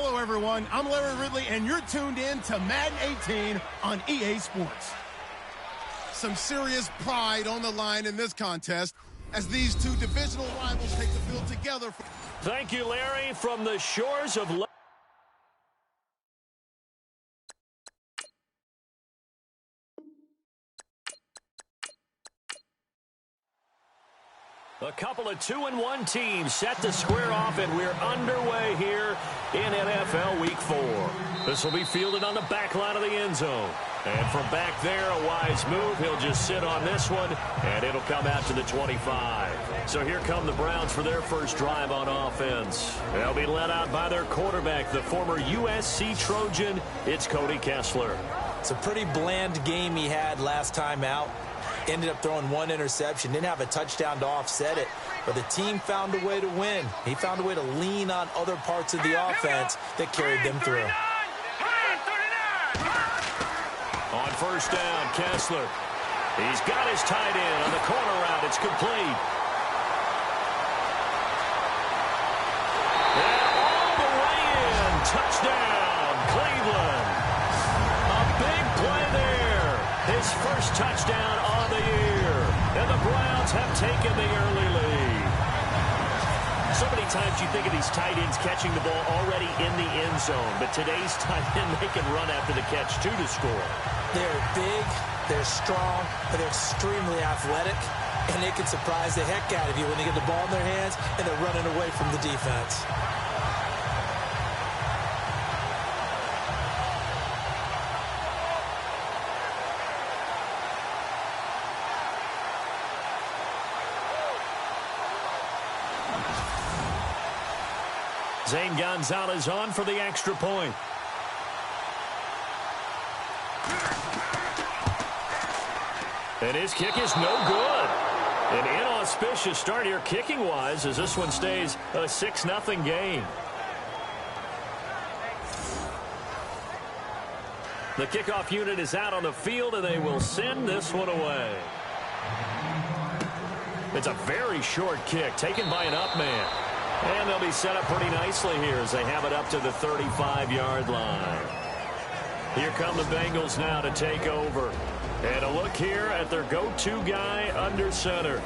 Hello, everyone. I'm Larry Ridley, and you're tuned in to Madden 18 on EA Sports. Some serious pride on the line in this contest as these two divisional rivals take the field together. Thank you, Larry, from the shores of... A couple of 2-1 teams set to square off, and we're underway here in NFL Week 4. This will be fielded on the back line of the end zone. And from back there, a wise move. He'll just sit on this one, and it'll come out to the 25. So here come the Browns for their first drive on offense. They'll be led out by their quarterback, the former USC Trojan. It's Cody Kessler. It's a pretty bland game he had last time out. Ended up throwing one interception. Didn't have a touchdown to offset it. But the team found a way to win. He found a way to lean on other parts of the offense that carried them through. On first down, Kessler. He's got his tight end on the corner route. It's complete. And all the way in. Touchdown, Cleveland. A big play there. His first touchdown on the year. And the Browns have taken the early lead. So many times you think of these tight ends catching the ball already in the end zone. But today's tight end, they can run after the catch, too, to score. They're big, they're strong, but they're extremely athletic. And they can surprise the heck out of you when they get the ball in their hands and they're running away from the defense. Zane Gonzalez on for the extra point. And his kick is no good. An inauspicious start here kicking-wise as this one stays a 6-0 game. The kickoff unit is out on the field, and they will send this one away. It's a very short kick taken by an up man. And they'll be set up pretty nicely here as they have it up to the 35-yard line. Here come the Bengals now to take over. And a look here at their go-to guy under center.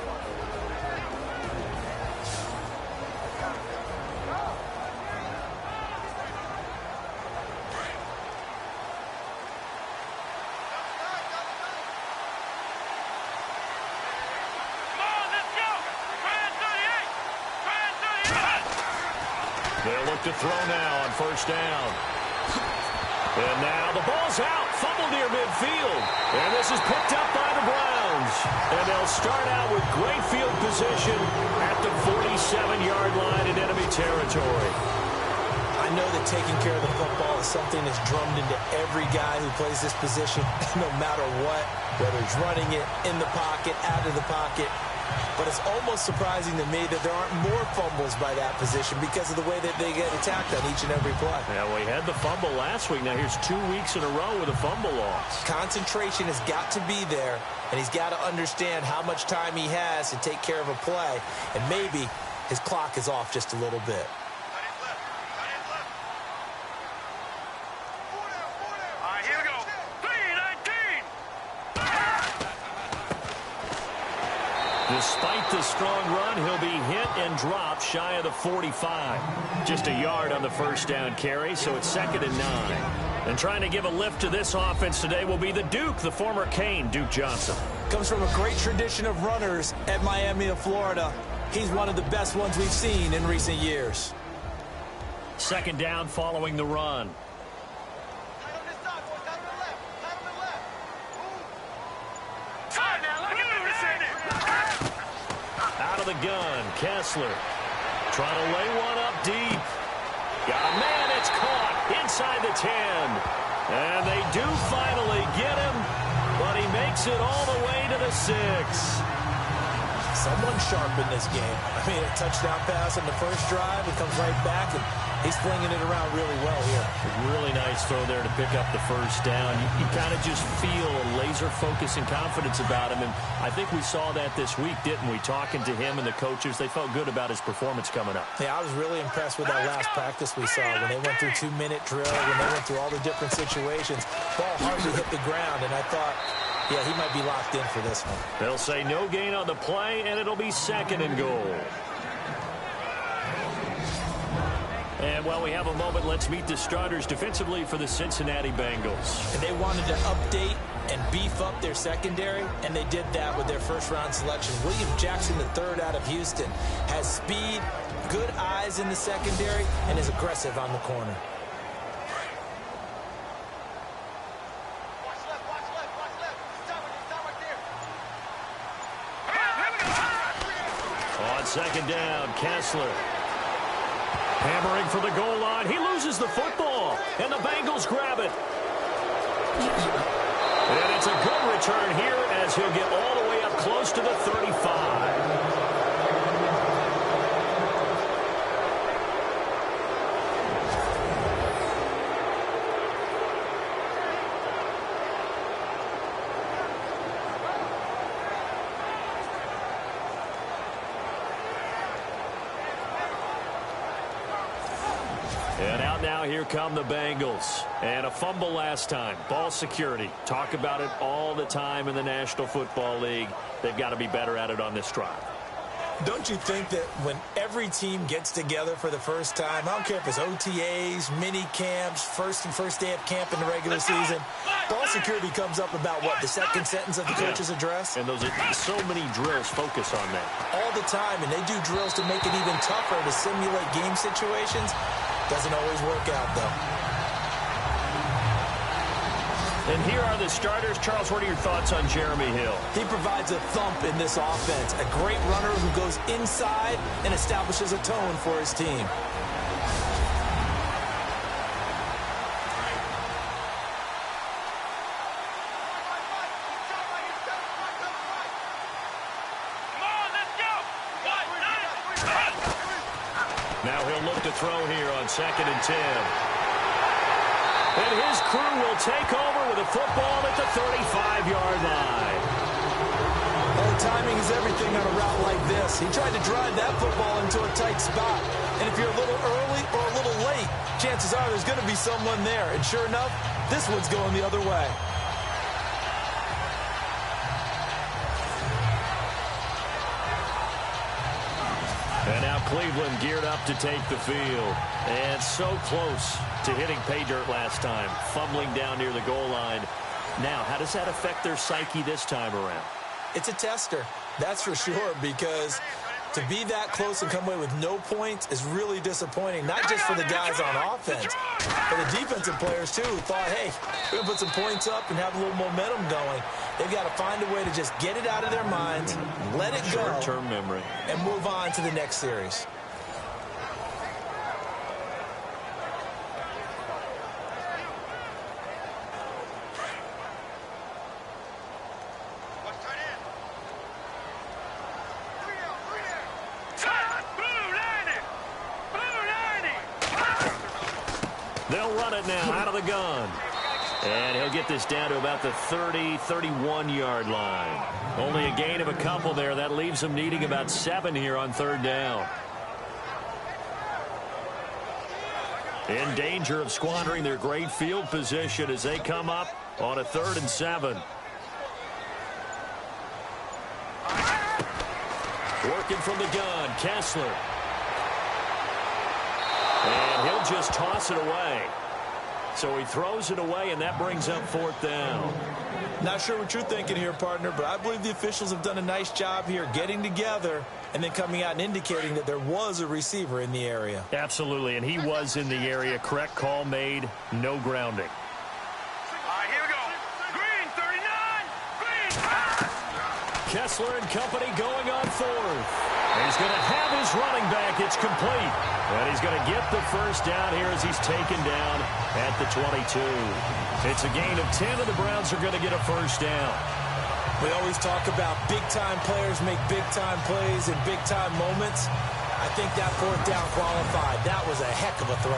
They'll look to throw now on first down. And now the ball's out. Fumble near midfield. And this is picked up by the Browns. And they'll start out with great field position at the 47-yard line in enemy territory. I know that taking care of the football is something that's drummed into every guy who plays this position, no matter what, whether he's running it, in the pocket, out of the pocket. But it's almost surprising to me that there aren't more fumbles by that position because of the way that they get attacked on each and every play. Yeah, we had the fumble last week. Now here's 2 weeks in a row with a fumble loss. Concentration has got to be there, and he's got to understand how much time he has to take care of a play. And maybe his clock is off just a little bit. Despite the strong run, he'll be hit and dropped shy of the 45. Just a yard on the first down carry, so it's 2nd and 9. And trying to give a lift to this offense today will be the Duke, the former Cane, Duke Johnson. Comes from a great tradition of runners at Miami of Florida. He's one of the best ones we've seen in recent years. 2nd down following the run. Out of the gun, Kessler. Trying to lay one up deep. Got a man, it's caught inside the 10. And they do finally get him, but he makes it all the way to the 6. someone sharp in this game. I mean, a touchdown pass on the first drive, it comes right back, and he's flinging it around really well here. Really nice throw there to pick up the first down. You kind of just feel a laser focus and confidence about him, and I think we saw that this week, didn't we? Talking to him and the coaches, they felt good about his performance coming up. Yeah, I was really impressed with that last practice we saw when they went through 2-minute drill, when they went through all the different situations. Ball hardly hit the ground, and I thought, yeah, he might be locked in for this one. They'll say no gain on the play, and it'll be 2nd and goal. And while we have a moment, let's meet the starters defensively for the Cincinnati Bengals. And they wanted to update and beef up their secondary, and they did that with their first-round selection. William Jackson III out of Houston has speed, good eyes in the secondary, and is aggressive on the corner. On 2nd down, Kessler. Hammering for the goal line. He loses the football, and the Bengals grab it. And it's a good return here as he'll get all the way up close to the 35. And out now, here come the Bengals. And a fumble last time. Ball security. Talk about it all the time in the National Football League. They've got to be better at it on this drive. Don't you think that when every team gets together for the first time, I don't care if it's OTAs, mini camps, first day of camp in the regular season, ball security comes up about what, the second sentence of the coach's address? And those are so many drills focus on that. All the time, and they do drills to make it even tougher to simulate game situations. Doesn't always work out, though. And here are the starters. Charles, what are your thoughts on Jeremy Hill? He provides a thump in this offense. A great runner who goes inside and establishes a tone for his team. Now he'll look to throw here on 2nd and 10. And his crew will take over with a football at the 35-yard line. Well, timing is everything on a route like this. He tried to drive that football into a tight spot. And if you're a little early or a little late, chances are there's going to be someone there. And sure enough, this one's going the other way. And now Cleveland geared up to take the field. And so close to hitting pay dirt last time, fumbling down near the goal line. Now, how does that affect their psyche this time around? It's a tester, that's for sure, because to be that close and come away with no points is really disappointing, not just for the guys on offense, but the defensive players, too, who thought, hey, we're going to put some points up and have a little momentum going. They've got to find a way to just get it out of their minds, let it go, short-term memory, and move on to the next series. They'll run it now out of the gun. And he'll get this down to about the 30, 31-yard line. Only a gain of a couple there. That leaves them needing about 7 here on 3rd down. In danger of squandering their great field position as they come up on a 3rd and 7. Working from the gun, Kessler. And he'll just toss it away. So he throws it away, and that brings up 4th down. Not sure what you're thinking here, partner, but I believe the officials have done a nice job here getting together and then coming out and indicating that there was a receiver in the area. Absolutely, and he was in the area. Correct call made, no grounding. All right, here we go. Green, 39. Green. Kessler and company going on 4th. He's going to have his running back. It's complete. And he's going to get the first down here as he's taken down at the 22. It's a gain of 10, and the Browns are going to get a first down. We always talk about big-time players make big-time plays in big-time moments. I think that fourth down qualified. That was a heck of a throw.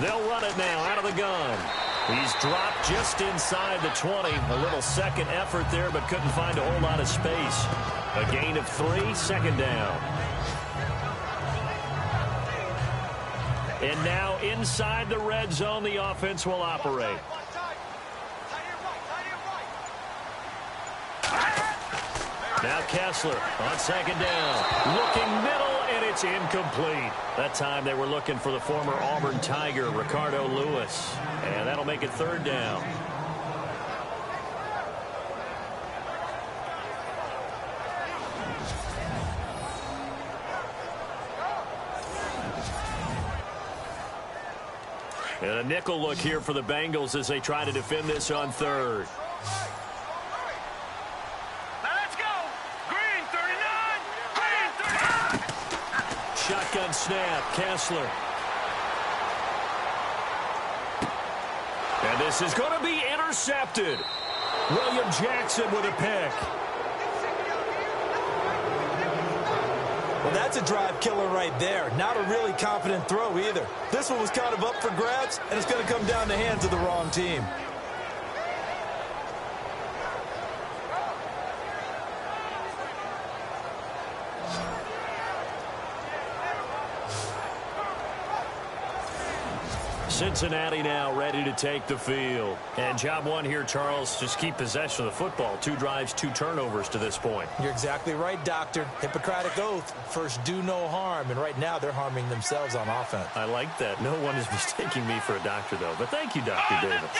They'll run it now out of the gun. He's dropped just inside the 20. A little second effort there, but couldn't find a whole lot of space. A gain of 3, second down. And now inside the red zone, the offense will operate. Now Kessler on second down. Looking middle, and it's incomplete. That time they were looking for the former Auburn Tiger, Ricardo Lewis. And that'll make it third down. And a nickel look here for the Bengals as they try to defend this on third. Shotgun snap, Kessler. And this is going to be intercepted. William Jackson with a pick. Well, that's a drive killer right there. Not a really confident throw either. This one was kind of up for grabs, and it's going to come down the hands of the wrong team. Cincinnati now ready to take the field. And job one here, Charles, just keep possession of the football. 2 drives, 2 turnovers to this point. You're exactly right, Doctor. Hippocratic oath. First, do no harm. And right now, they're harming themselves on offense. I like that. No one is mistaking me for a doctor, though. But thank you, Dr. Davis.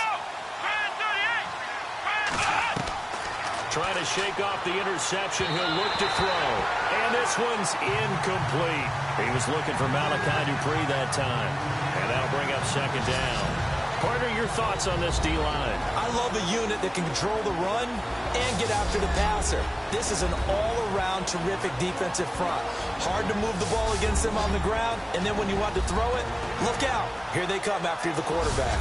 Trying to shake off the interception. He'll look to throw. And this one's incomplete. He was looking for Malachi Dupree that time. And that'll bring up second down. Partner, your thoughts on this D-line? I love a unit that can control the run and get after the passer. This is an all-around terrific defensive front. Hard to move the ball against them on the ground, and then when you want to throw it, look out. Here they come after the quarterback.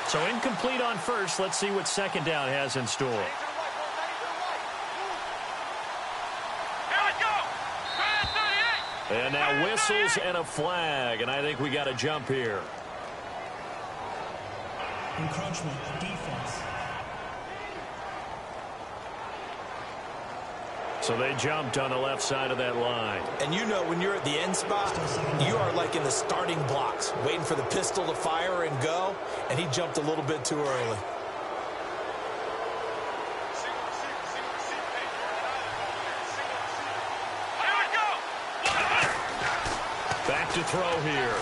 So incomplete on first. Let's see what second down has in store. And now whistles and a flag, and I think we got a jump here. Encroachment, defense. So they jumped on the left side of that line. And you know when you're at the end spot, you are like in the starting blocks, waiting for the pistol to fire and go, and he jumped a little bit too early. Back to throw here.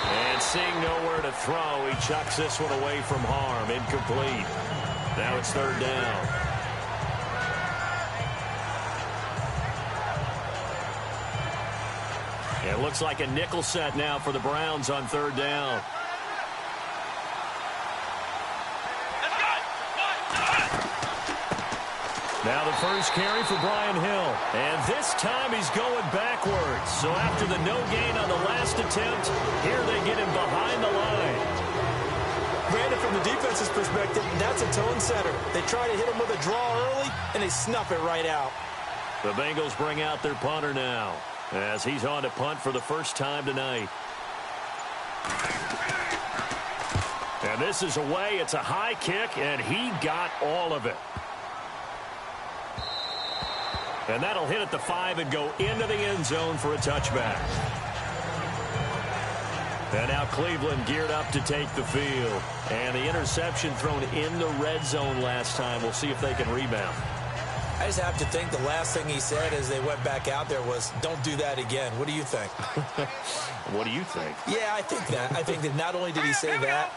And seeing nowhere to throw, he chucks this one away from harm. Incomplete. Now it's third down. It looks like a nickel set now for the Browns on third down. Now the first carry for Brian Hill. And this time he's going backwards. So after the no gain on the last attempt, here they get him behind the line. Granted, from the defense's perspective, that's a tone setter. They try to hit him with a draw early, and they snuff it right out. The Bengals bring out their punter now, as he's on to punt for the first time tonight. And this is away. It's a high kick, and he got all of it. And that'll hit at the 5 and go into the end zone for a touchback. And now Cleveland geared up to take the field. And the interception thrown in the red zone last time. We'll see if they can rebound. I just have to think the last thing he said as they went back out there was, don't do that again. What do you think? What do you think? Yeah, I think that. I think that not only did he say that,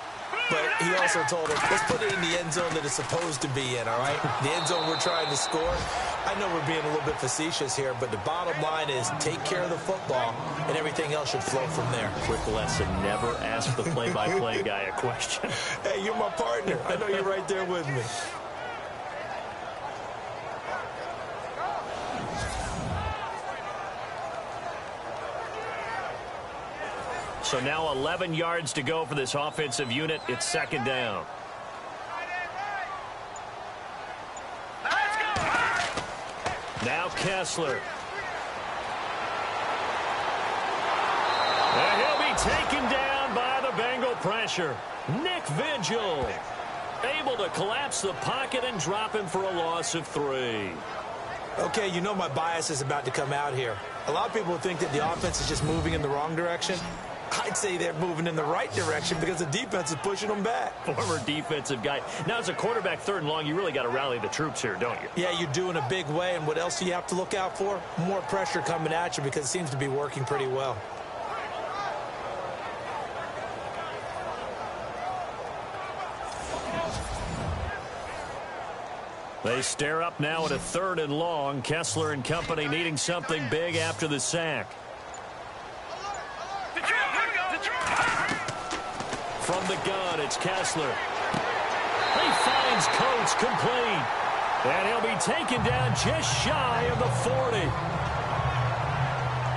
but he also told him, let's put it in the end zone that it's supposed to be in, all right? The end zone we're trying to score. I know we're being a little bit facetious here, but the bottom line is take care of the football, and everything else should flow from there. Quick lesson, never ask the play-by-play guy a question. Hey, you're my partner. I know you're right there with me. So now 11 yards to go for this offensive unit. It's second down. Now Kessler. And he'll be taken down by the Bengal pressure. Nick Vigil able to collapse the pocket and drop him for a loss of 3. Okay, you know my bias is about to come out here. A lot of people think that the offense is just moving in the wrong direction. I'd say they're moving in the right direction because the defense is pushing them back. Former defensive guy. Now, as a quarterback, third and long, you really got to rally the troops here, don't you? Yeah, you do in a big way. And what else do you have to look out for? More pressure coming at you because it seems to be working pretty well. They stare up now at a third and long. Kessler and company needing something big after the sack. From the gun, it's Kessler. He finds Coates complete. And he'll be taken down just shy of the 40.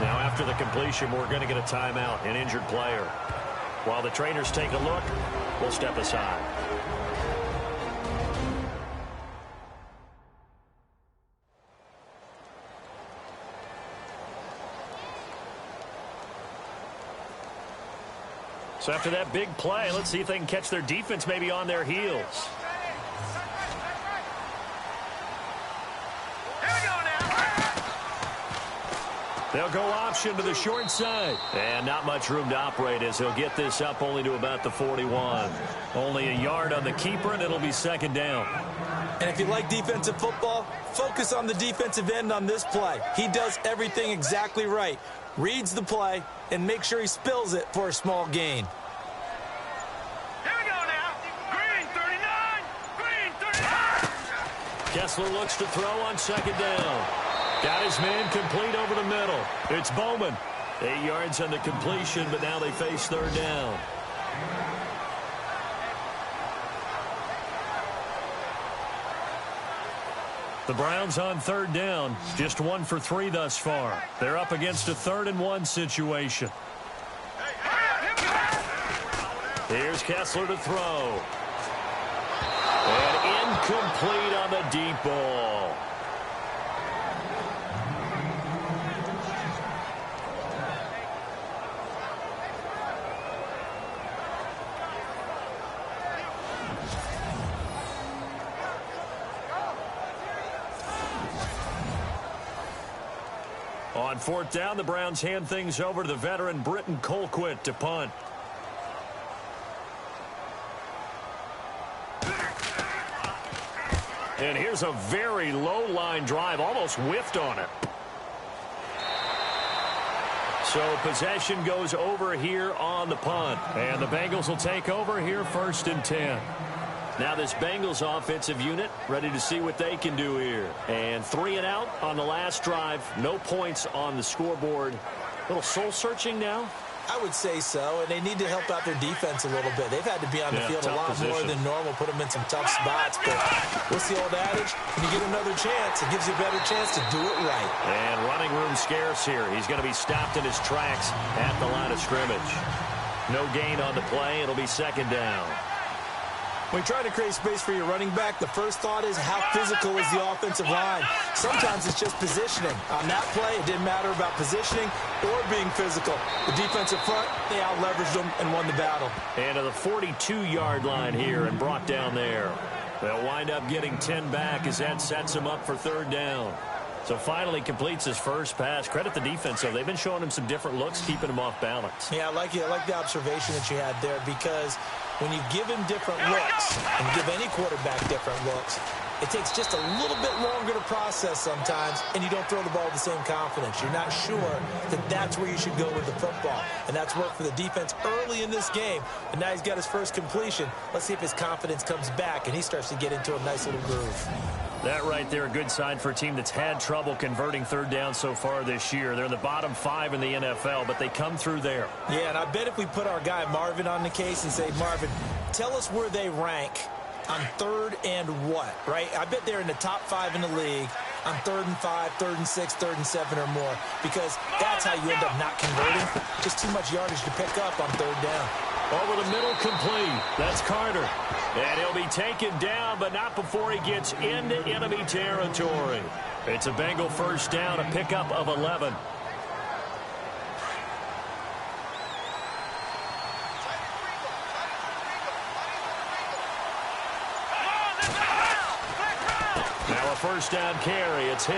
Now, after the completion, we're going to get a timeout, an injured player. While the trainers take a look, we'll step aside. So after that big play, let's see if they can catch their defense maybe on their heels. They'll go option to the short side. And not much room to operate as he'll get this up only to about the 41. Only a yard on the keeper, and it'll be second down. And if you like defensive football, focus on the defensive end on this play. He does everything exactly right. Reads the play and make sure he spills it for a small gain. Here we go now. Green 39. Green 39. Kessler looks to throw on second down. Got his man complete over the middle. It's Bowman. 8 yards on the completion, but now they face third down. The Browns on third down, just 1 for 3 thus far. They're up against a 3rd and 1 situation. Here's Kessler to throw. And incomplete on the deep ball. On fourth down, the Browns hand things over to the veteran Britton Colquitt to punt. And here's a very low line drive, almost whiffed on it. So possession goes over here on the punt. And the Bengals will take over here 1st and 10. Now this Bengals offensive unit ready to see what they can do here. And 3 and out on the last drive. No points on the scoreboard. A little soul-searching now. I would say so, and they need to help out their defense a little bit. They've had to be on the field a lot more than normal, put them in some tough spots. But what's the old adage? When you get another chance, it gives you a better chance to do it right. And running room scarce here. He's going to be stopped in his tracks at the line of scrimmage. No gain on the play. It'll be second down. When you're trying to create space for your running back, the first thought is how physical is the offensive line. Sometimes it's just positioning. On that play, it didn't matter about positioning or being physical. The defensive front, they out-leveraged them and won the battle. And to the 42-yard line here and brought down there. They'll wind up getting 10 back as that sets him up for third down. So finally completes his first pass. Credit the defense, though. They've been showing him some different looks, keeping him off balance. Yeah, I like the observation that you had there, because when you give him different looks and give any quarterback different looks, it takes just a little bit longer to process sometimes, and you don't throw the ball with the same confidence. You're not sure that that's where you should go with the football. And that's worked for the defense early in this game. And now he's got his first completion. Let's see if his confidence comes back and he starts to get into a nice little groove. That right there, a good sign for a team that's had trouble converting third down so far this year. They're in the bottom 5 in the NFL, but they come through there. Yeah, and I bet if we put our guy Marvin on the case and say, Marvin, tell us where they rank on 3rd and what, right? I bet they're in the top 5 in the league on 3rd and 5, 3rd and 6, 3rd and 7 or more, because that's how you end up not converting. Just too much yardage to pick up on 3rd down. Over the middle, complete. That's Carter. And he'll be taken down, but not before he gets into enemy territory. It's a Bengal first down, a pickup of 11. Now a first down carry. It's Hill.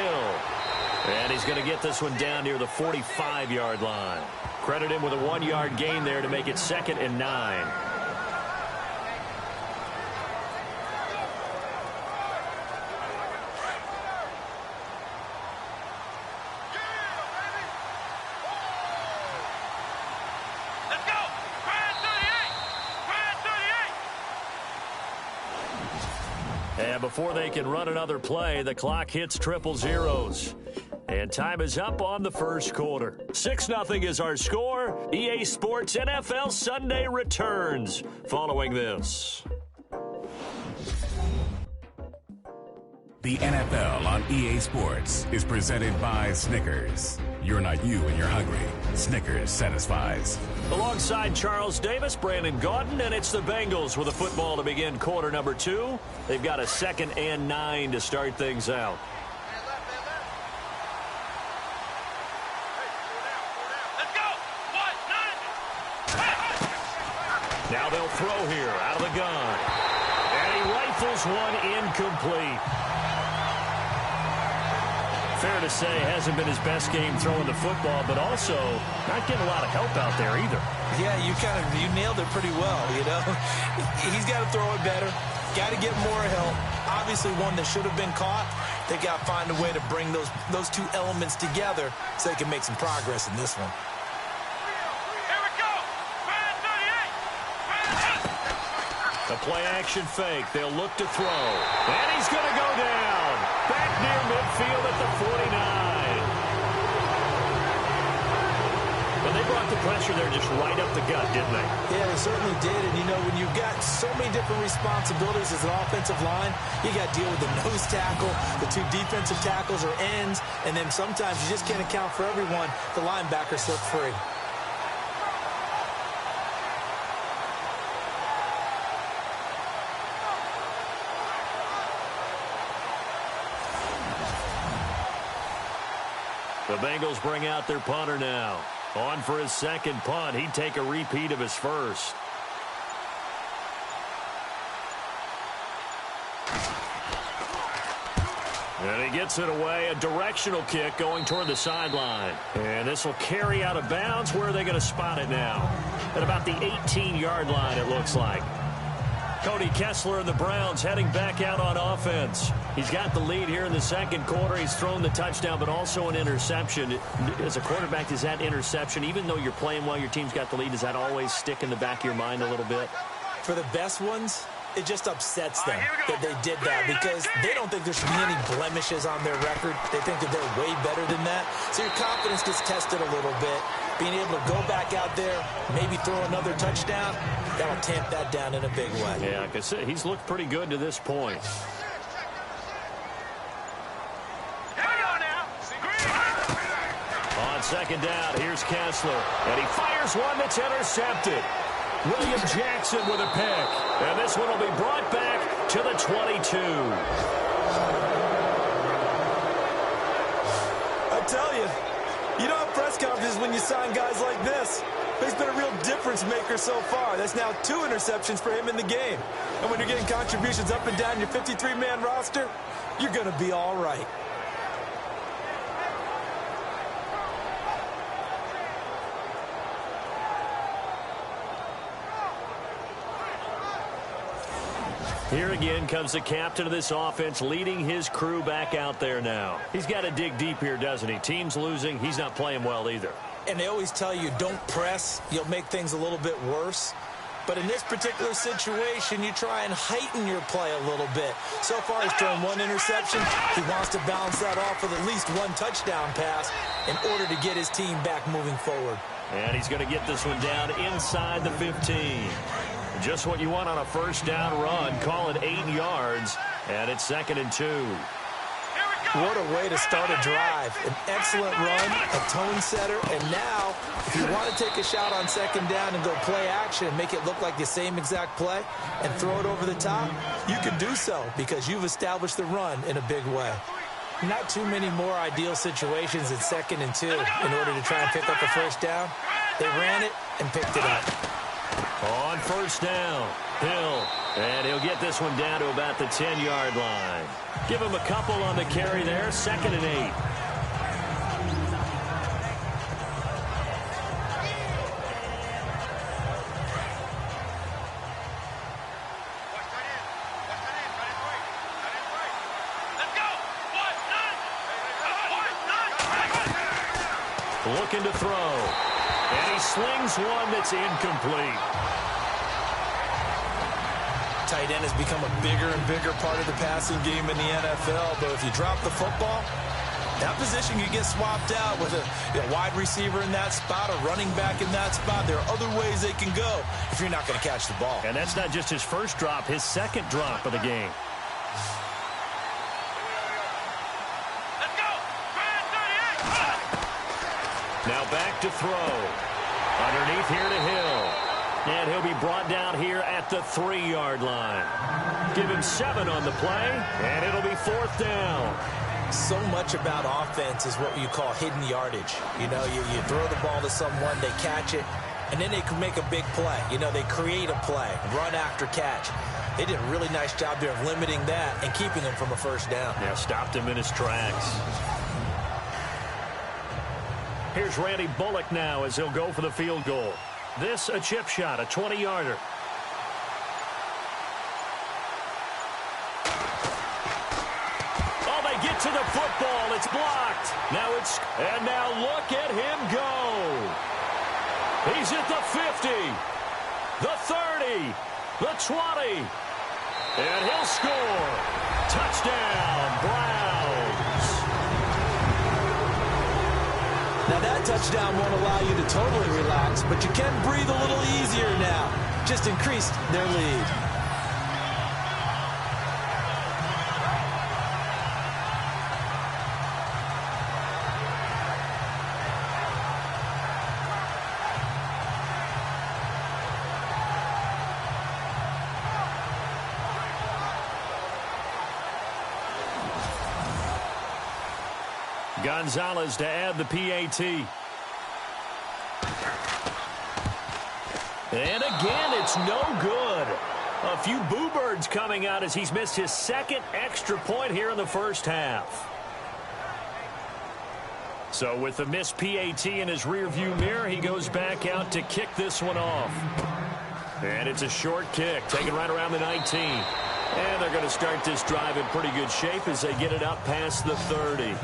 And he's going to get this one down near the 45-yard line. Credit him with a 1-yard gain there to make it 2nd and 9. And before they can run another play, the clock hits triple zeros. And time is up on the first quarter. 6-0 is our score. EA Sports NFL Sunday returns following this. The NFL on EA Sports is presented by Snickers. You're not you when you're hungry. Snickers satisfies. Alongside Charles Davis, Brandon Gaudin, and it's the Bengals with a football to begin quarter number 2. They've got a 2nd and 9 to start things out. Now they'll throw here out of the gun. And he rifles one incomplete. Fair to say, hasn't been his best game throwing the football, but also not getting a lot of help out there either. Yeah, you nailed it pretty well, you know. He's got to throw it better. Got to get more help. Obviously one that should have been caught. They got to find a way to bring those two elements together so they can make some progress in this one. The play-action fake. They'll look to throw. And he's going to go down. Back near midfield at the 49. But they brought the pressure there just right up the gut, didn't they? Yeah, they certainly did. And, you know, when you've got so many different responsibilities as an offensive line, you got to deal with the nose tackle, the 2 defensive tackles or ends, and then sometimes you just can't account for everyone. The linebackers slip free. The Bengals bring out their punter now. On for his second punt. He'd take a repeat of his first. And he gets it away. A directional kick going toward the sideline. And this will carry out of bounds. Where are they going to spot it now? At about the 18-yard line, it looks like. Cody Kessler and the Browns heading back out on offense. He's got the lead here in the second quarter. He's thrown the touchdown, but also an interception. As a quarterback, does that interception, even though you're playing well, your team's got the lead, does that always stick in the back of your mind a little bit? For the best ones, it just upsets them that they did that because they don't think there should be any blemishes on their record. They think that they're way better than that. So your confidence gets tested a little bit. Being able to go back out there, maybe throw another touchdown, that'll tamp that down in a big way. Yeah, like I said, he's looked pretty good to this point. On second down, here's Kessler. And he fires one that's intercepted. William Jackson with a pick. And this one will be brought back to the 22. I tell you, you don't have press conferences when you sign guys like this. He's been a real difference maker so far. That's now 2 interceptions for him in the game. And when you're getting contributions up and down your 53-man roster, you're going to be all right. Here again comes the captain of this offense, leading his crew back out there now. He's got to dig deep here, doesn't he? Team's losing. He's not playing well either. And they always tell you, don't press. You'll make things a little bit worse. But in this particular situation, you try and heighten your play a little bit. So far, he's thrown 1 interception. He wants to balance that off with at least 1 touchdown pass in order to get his team back moving forward. And he's going to get this one down inside the 15. Just what you want on a first down run. Call it 8 yards, and it's 2nd and 2. What a way to start a drive. An excellent run, a tone setter, and now, if you want to take a shot on second down and go play action and make it look like the same exact play and throw it over the top, you can do so because you've established the run in a big way. Not too many more ideal situations in 2nd and 2 in order to try and pick up a first down. They ran it and picked it up. On first down, Hill. And he'll get this one down to about the 10-yard line. Give him a couple on the carry there, 2nd and 8. Looking to throw. And he slings one that's incomplete. Tight end has become a bigger and bigger part of the passing game in the NFL, but if you drop the football, that position could get swapped out with a wide receiver in that spot, a running back in that spot. There are other ways they can go if you're not going to catch the ball. And that's not just his first drop, his second drop of the game. Let's go! Now back to throw. Underneath here to Hill. And he'll be brought down here at the 3-yard line. Give him 7 on the play, and it'll be 4th down. So much about offense is what you call hidden yardage. You know, you throw the ball to someone, they catch it, and then they can make a big play. You know, they create a play, run after catch. They did a really nice job there of limiting that and keeping him from a first down. Yeah, stopped him in his tracks. Here's Randy Bullock now as he'll go for the field goal. This a chip shot, a 20-yarder. Oh, they get to the football. It's blocked. And now look at him go. He's at the 50, the 30, the 20, and he'll score. Touchdown, Browns. Now that touchdown won't allow you to totally relax, but you can breathe a little easier now. Just increased their lead. Gonzalez to add the PAT. And again, it's no good. A few boo birds coming out as he's missed his second extra point here in the first half. So with the missed PAT in his rearview mirror, he goes back out to kick this one off. And it's a short kick, taken right around the 19. And they're going to start this drive in pretty good shape as they get it up past the 30.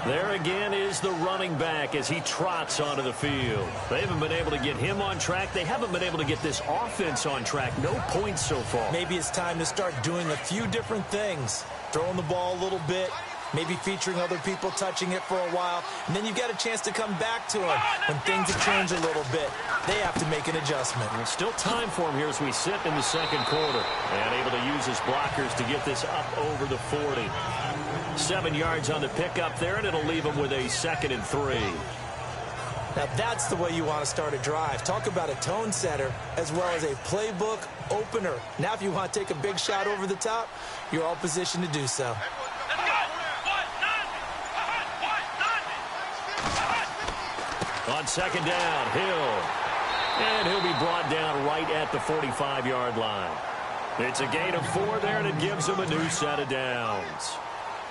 There again is the running back as he trots onto the field. They haven't been able to get him on track. They haven't been able to get this offense on track. No points so far. Maybe it's time to start doing a few different things. Throwing the ball a little bit, maybe featuring other people touching it for a while, and then you've got a chance to come back to him when things have changed a little bit. They have to make an adjustment. There's still time for him here as we sit in the second quarter. And able to use his blockers to get this up over the 40. 7 yards on the pickup there, and it'll leave him with a 2nd and 3. Now that's the way you want to start a drive. Talk about a tone setter as well as a playbook opener. Now if you want to take a big shot over the top, you're all positioned to do so. On second down, Hill. And he'll be brought down right at the 45-yard line. It's a gain of 4 there, and it gives him a new set of downs.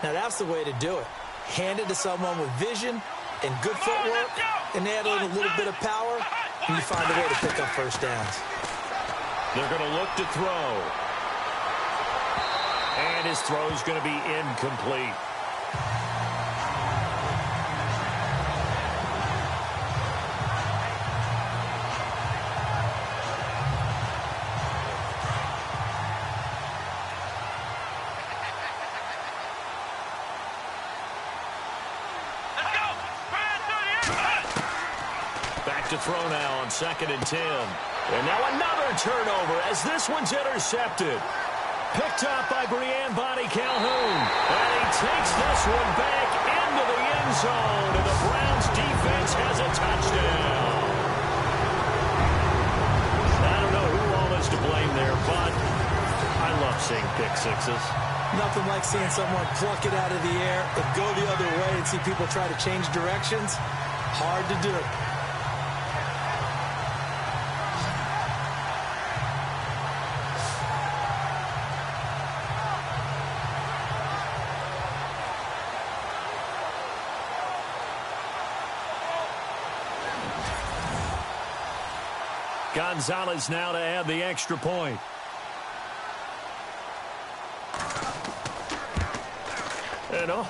Now that's the way to do it. Hand it to someone with vision and good footwork, and add in a little bit of power, and you find a way to pick up first downs. They're going to look to throw. And his throw's going to be incomplete. To throw now on 2nd and 10. And now another turnover as this one's intercepted. Picked up by Brian Bonnie Calhoun. And he takes this one back into the end zone. And the Browns defense has a touchdown. I don't know who all is to blame there, but I love seeing pick sixes. Nothing like seeing someone pluck it out of the air and go the other way and see people try to change directions. Hard to do. Gonzalez now to add the extra point. And oh,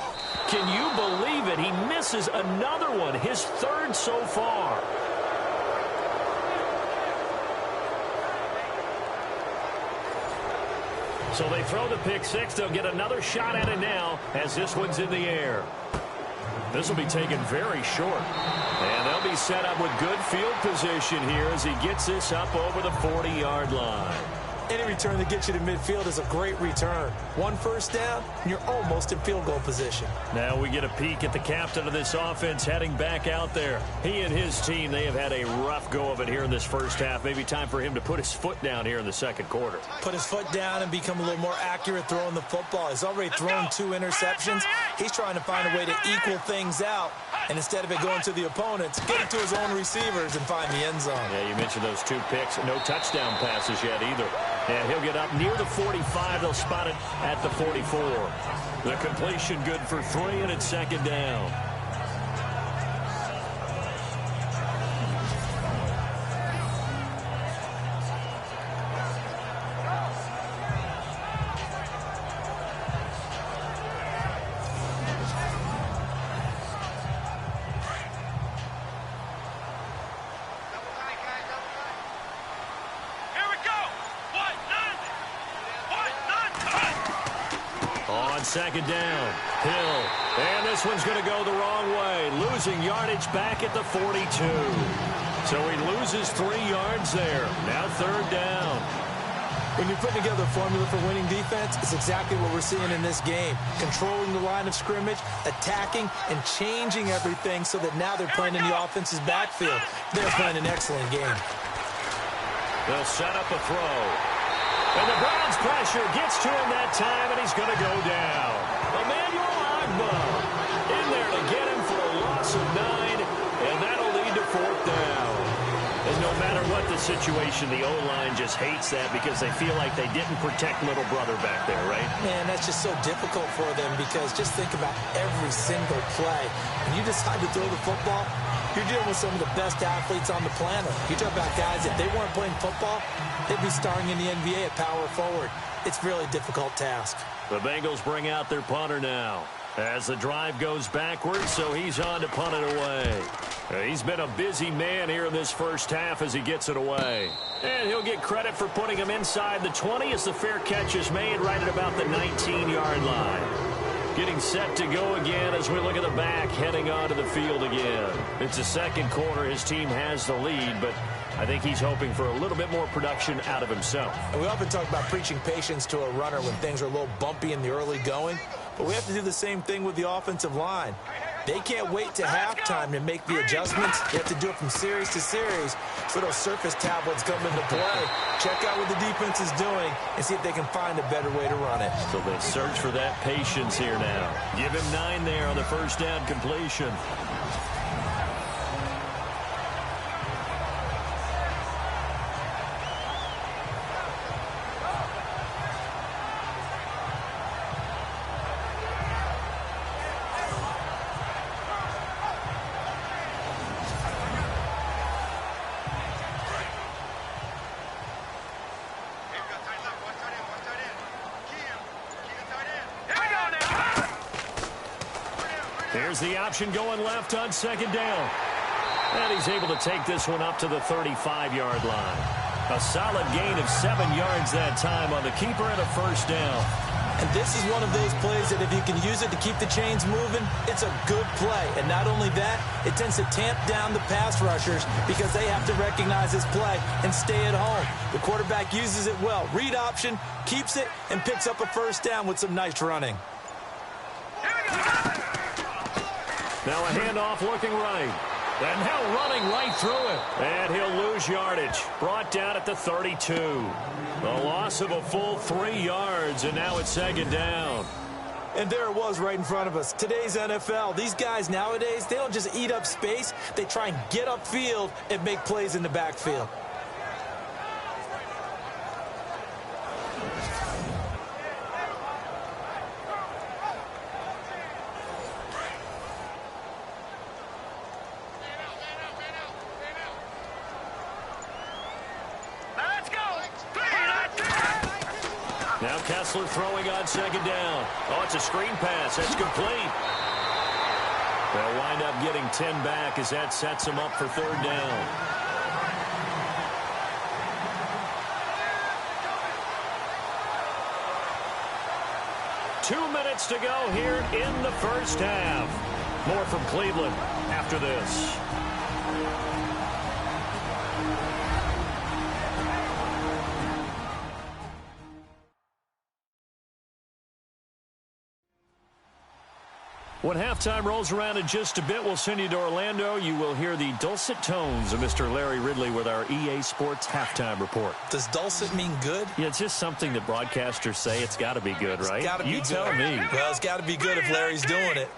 can you believe it? He misses another one, his third so far. So they throw the pick six. They'll get another shot at it now as this one's in the air. This will be taken very short. And they'll be set up with good field position here as he gets this up over the 40-yard line. Any return that gets you to midfield is a great return. One first down, and you're almost in field goal position. Now we get a peek at the captain of this offense heading back out there. He and his team, they have had a rough go of it here in this first half. Maybe time for him to put his foot down here in the second quarter. Put his foot down and become a little more accurate throwing the football. He's already thrown 2 interceptions. He's trying to find a way to equal things out. And instead of it going to the opponents, get it to his own receivers and find the end zone. Yeah, you mentioned those 2 picks. No touchdown passes yet either. And he'll get up near the 45. They'll spot it at the 44. The completion good for 3, and it's second down. Second down, Hill, and this one's going to go the wrong way, losing yardage back at the 42. So he loses 3 yards there. Now third down. When you're putting together a formula for winning defense, it's exactly what we're seeing in this game. Controlling the line of scrimmage, attacking, and changing everything so that now they're playing in the offense's backfield. They're playing an excellent game. They'll set up a throw. And the Browns pressure gets to him that time, and he's going to go down. Emmanuel Agba in there to get him for a loss of 9, and that'll lead to fourth down. And no matter what the situation, the O-line just hates that because they feel like they didn't protect little brother back there, right? Man, that's just so difficult for them because just think about every single play. When you decide to throw the football, you're dealing with some of the best athletes on the planet. You talk about guys, if they weren't playing football, they'd be starring in the NBA at power forward. It's a really difficult task. The Bengals bring out their punter now as the drive goes backwards, so he's on to punt it away. He's been a busy man here in this first half as he gets it away. And he'll get credit for putting him inside the 20 as the fair catch is made right at about the 19-yard line. Getting set to go again as we look at the back heading onto the field again. It's the second quarter. His team has the lead, but I think he's hoping for a little bit more production out of himself. And we often talk about preaching patience to a runner when things are a little bumpy in the early going, but we have to do the same thing with the offensive line. They can't wait to halftime to make the adjustments. They have to do it from series to series. So those surface tablets come into play. Check out what the defense is doing and see if they can find a better way to run it. So they search for that patience here now. Give him 9 there on the first down completion. Here's the option going left on second down. And he's able to take this one up to the 35-yard line. A solid gain of 7 yards that time on the keeper and a first down. And this is one of those plays that if you can use it to keep the chains moving, it's a good play. And not only that, it tends to tamp down the pass rushers because they have to recognize this play and stay at home. The quarterback uses it well. Read option, keeps it, and picks up a first down with some nice running. Now a handoff looking right. And now running right through it. And he'll lose yardage. Brought down at the 32. A loss of a full 3 yards, and now it's second down. And there it was right in front of us. Today's NFL, these guys nowadays, they don't just eat up space. They try and get upfield and make plays in the backfield. Now Kessler throwing on second down. Oh, it's a screen pass. That's complete. They'll wind up getting 10 back as that sets them up for third down. Two minutes to go here in the first half. More from Cleveland after this. When halftime rolls around in just a bit, we'll send you to Orlando. You will hear the dulcet tones of Mr. Larry Ridley with our EA Sports halftime report. Does dulcet mean good? Yeah, it's just something that broadcasters say. It's got to be good, right? It's gotta be you good. tell me. Well, it's got to be good if Larry's doing it.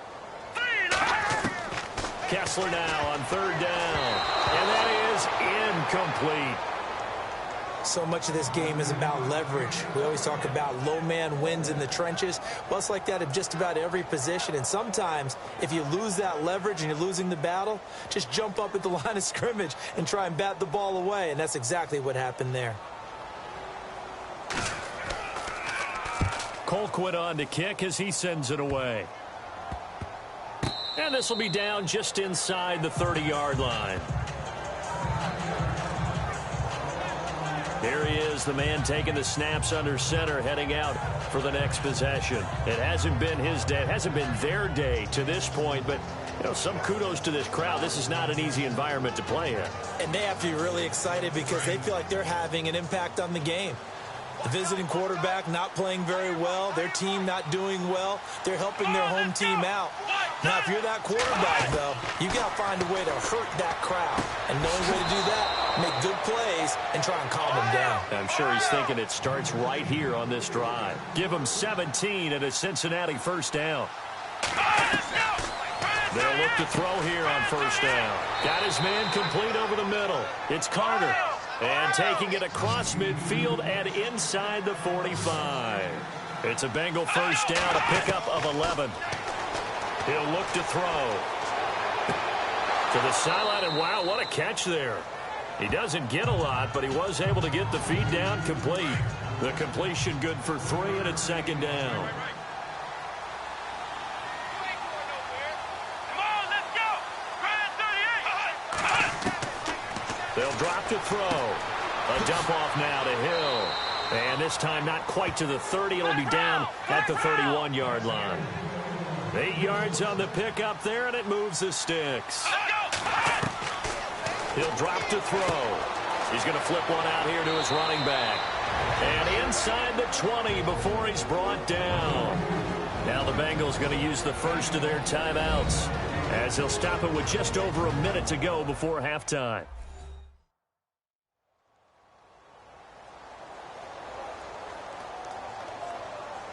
Kessler now on third down. And that is incomplete. So much of this game is about leverage. We always talk about low man wins in the trenches. Well, it's like that at just about every position. And sometimes, if you lose that leverage and you're losing the battle, just jump up at the line of scrimmage and try and bat the ball away. And that's exactly what happened there. Colquitt on to kick as he sends it away. And this will be down just inside the 30-yard line. Here he is, the man taking the snaps under center, heading out for the next possession. It hasn't been his day. It hasn't been their day to this point, but you know, some kudos to this crowd. This is not an easy environment to play in. And they have to be really excited because they feel like they're having an impact on the game. The visiting quarterback not playing very well, their team not doing well. They're helping their home team out. Now, if you're that quarterback, though, you got to find a way to hurt that crowd. And the only way to do that, make good plays and try and calm them down. I'm sure he's thinking it starts right here on this drive. Give him 17 and a Cincinnati first down. They'll look to throw here on first down. Got his man complete over the middle. It's Carter. And taking it across midfield and inside the 45. It's a Bengal first down, a pickup of 11. He'll look to throw. To the sideline, and wow, what a catch there. He doesn't get a lot, but he was able to get the feed down complete. The completion good for 3, and it's second down. They'll drop to throw. A dump off now to Hill. And this time not quite to the 30. It'll be down at the 31-yard line. 8 yards on the pickup there, and it moves the sticks. He'll drop to throw. He's going to flip one out here to his running back. And inside the 20 before he's brought down. Now the Bengals going to use the first of their timeouts as he'll stop it with just over a minute to go before halftime.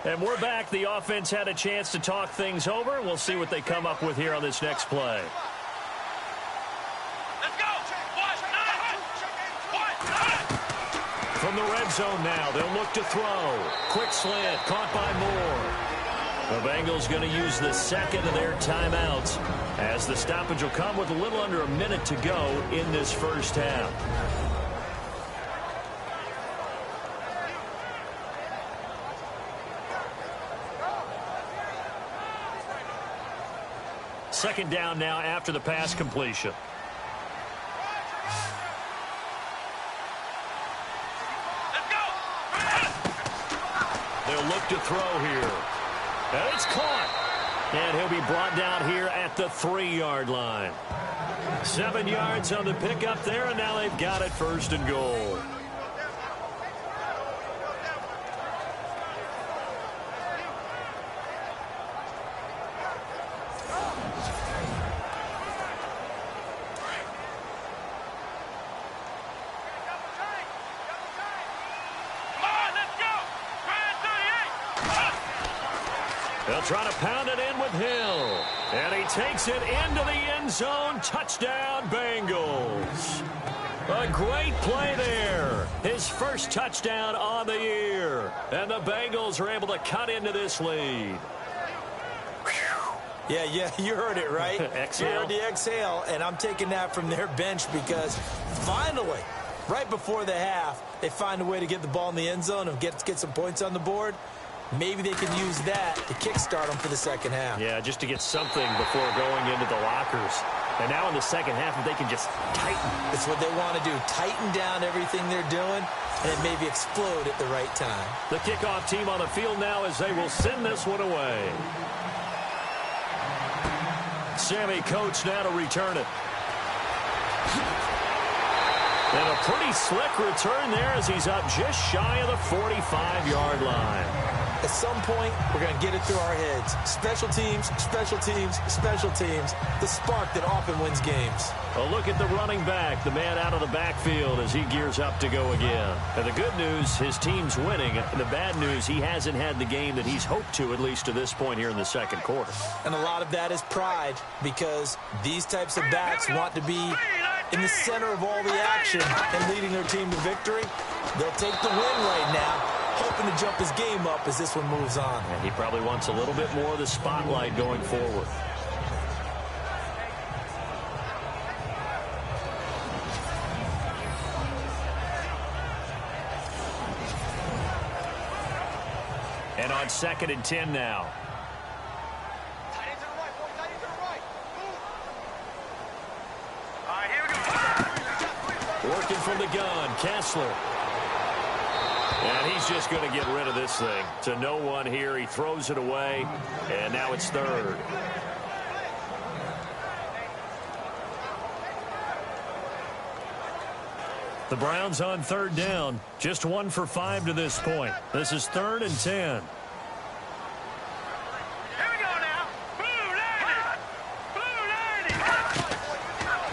And we're back. The offense had a chance to talk things over. We'll see what they come up with here on this next play. Let's go. From the red zone now, they'll look to throw. Quick slant, caught by Moore. The Bengals going to use the second of their timeouts as the stoppage will come with a little under a minute to go in this first half. Second down now after the pass completion. They'll look to throw here. And it's caught. And he'll be brought down here at the 3-yard line. 7 yards on the pickup there, and now they've got it 1st and goal. They'll try to pound it in with Hill. And he takes it into the end zone. Touchdown, Bengals. A great play there. His first touchdown on the year. And the Bengals are able to cut into this lead. Yeah, you heard it, right? Exhale. You heard the exhale, and I'm taking that from their bench because finally, right before the half, they find a way to get the ball in the end zone and get some points on the board. Maybe they can use that to kickstart them for the second half. Yeah, just to get something before going into the lockers. And now in the second half, if they can just tighten. It's what they want to do. Tighten down everything they're doing, and it maybe explode at the right time. The kickoff team on the field now as they will send this one away. Sammy Coates now to return it. And a pretty slick return there as he's up just shy of the 45-yard line. At some point, we're going to get it through our heads. Special teams, special teams, special teams. The spark that often wins games. A look at the running back, the man out of the backfield as he gears up to go again. And the good news, his team's winning. The bad news, he hasn't had the game that he's hoped to, at least to this point here in the second quarter. And a lot of that is pride because these types of backs want to be in the center of all the action and leading their team to victory. They'll take the win right now, hoping to jump his game up as this one moves on. And he probably wants a little bit more of the spotlight going forward. And on 2nd and 10 now. Working from the gun, Kessler. And he's just going to get rid of this thing. To no one here. He throws it away, and now it's 3rd. The Browns on 3rd down. Just 1 for 5 to this point. This is 3rd and 10. Here we go now. Blue 90.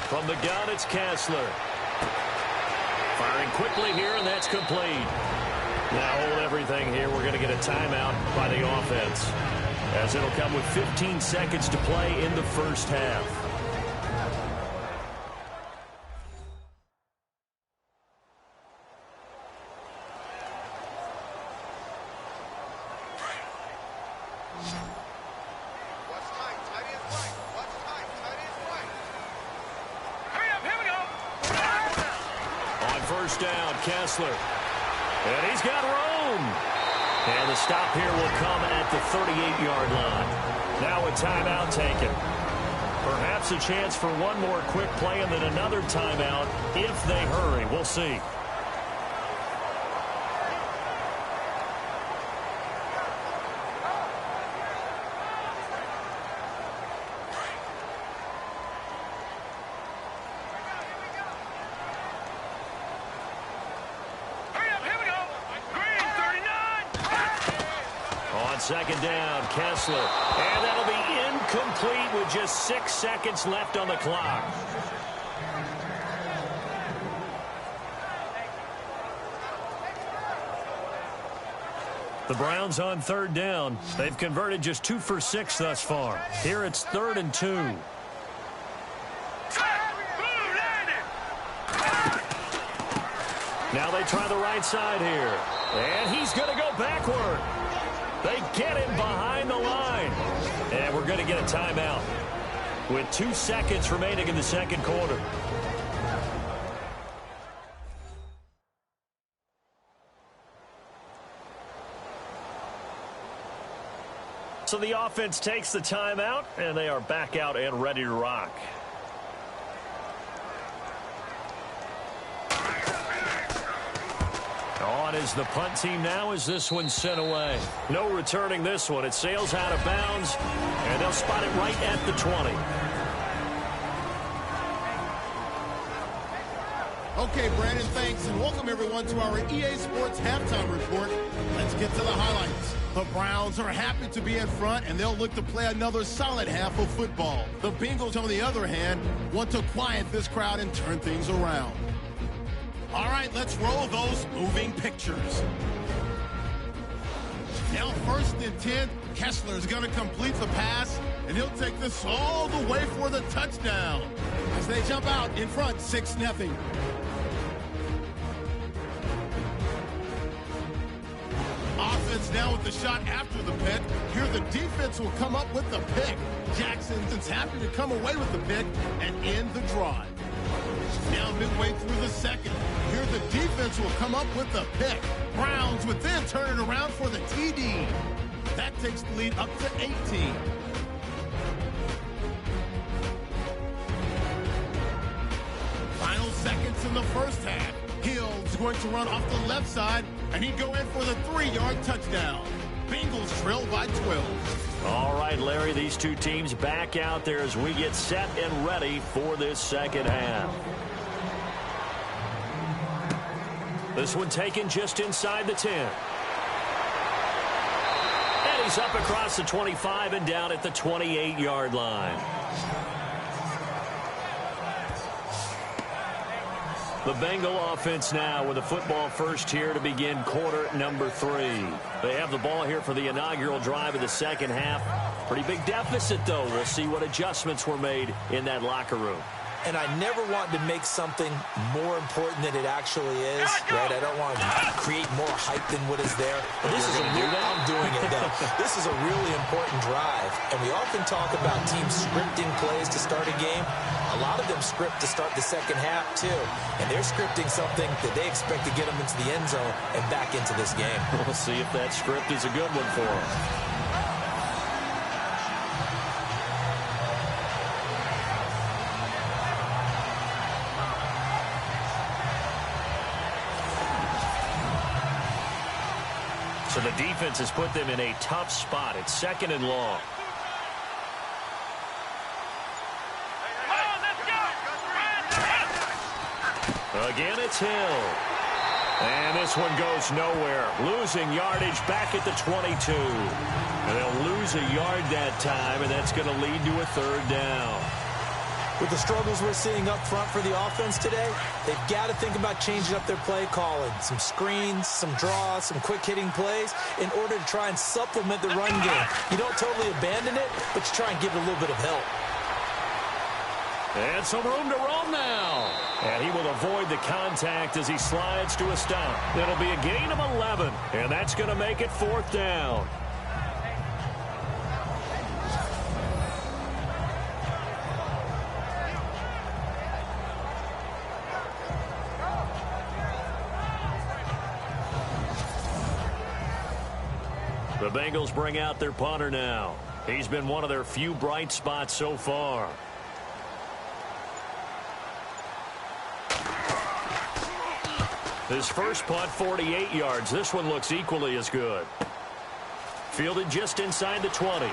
From the gun, it's Kessler. Firing quickly here, and that's complete. Now hold everything here. We're going to get a timeout by the offense, as it'll come with 15 seconds to play in the first half. First down, Kessler. And he's got room. And the stop here will come at the 38-yard line. Now a timeout taken. Perhaps a chance for one more quick play and then another timeout if they hurry. We'll see. Second down, Kessler. And that'll be incomplete with just 6 seconds left on the clock. The Browns on 3rd down. They've converted just 2 for 6 thus far. Here it's 3rd and 2. Now they try the right side here. And he's going to go backward. They get him behind the line. And we're going to get a timeout with 2 seconds remaining in the second quarter. So the offense takes the timeout, and they are back out and ready to rock. On is the punt team now as this one's sent away. No returning this one. It sails out of bounds, and they'll spot it right at the 20. Okay, Brandon, thanks, and welcome everyone to our EA Sports Halftime Report. Let's get to the highlights. The Browns are happy to be in front, and they'll look to play another solid half of football. The Bengals, on the other hand, want to quiet this crowd and turn things around. All right, let's roll those moving pictures. Now 1st and 10, Kessler is going to complete the pass, and he'll take this all the way for the touchdown. As they jump out in front, 6-0. Offense now with the shot after the pick. Here the defense will come up with the pick. Jackson's happy to come away with the pick and end the drive. Now midway through the second. Here the defense will come up with the pick. Browns would then turn it around for the TD. That takes the lead up to 18. Final seconds in the first half. Hill's going to run off the left side, and he'd go in for the 3-yard touchdown. Bengals trail by 12. All right, Larry, these two teams back out there as we get set and ready for this second half. This one taken just inside the 10. And he's up across the 25 and down at the 28-yard line. The Bengal offense now with a football first here to begin quarter number 3. They have the ball here for the inaugural drive of the second half. Pretty big deficit, though. We'll see what adjustments were made in that locker room. And I never want to make something more important than it actually is, right? I don't want to create more hype than what is there. But this is a real, I'm doing it though. This is a really important drive. And we often talk about teams scripting plays to start a game. A lot of them script to start the second half too. And they're scripting something that they expect to get them into the end zone and back into this game. We'll see if that script is a good one for them. So the defense has put them in a tough spot. It's 2nd and long. Again, it's Hill. And this one goes nowhere. Losing yardage back at the 22. And they'll lose a yard that time, and that's going to lead to a 3rd down. With the struggles we're seeing up front for the offense today, they've got to think about changing up their play calling. Some screens, some draws, some quick-hitting plays in order to try and supplement the run game. You don't totally abandon it, but you try and give it a little bit of help. And some room to roam now. And he will avoid the contact as he slides to a stop. It'll be a gain of 11, and that's going to make it 4th down. The Bengals bring out their punter now. He's been one of their few bright spots so far. His first punt, 48 yards. This one looks equally as good. Fielded just inside the 20. A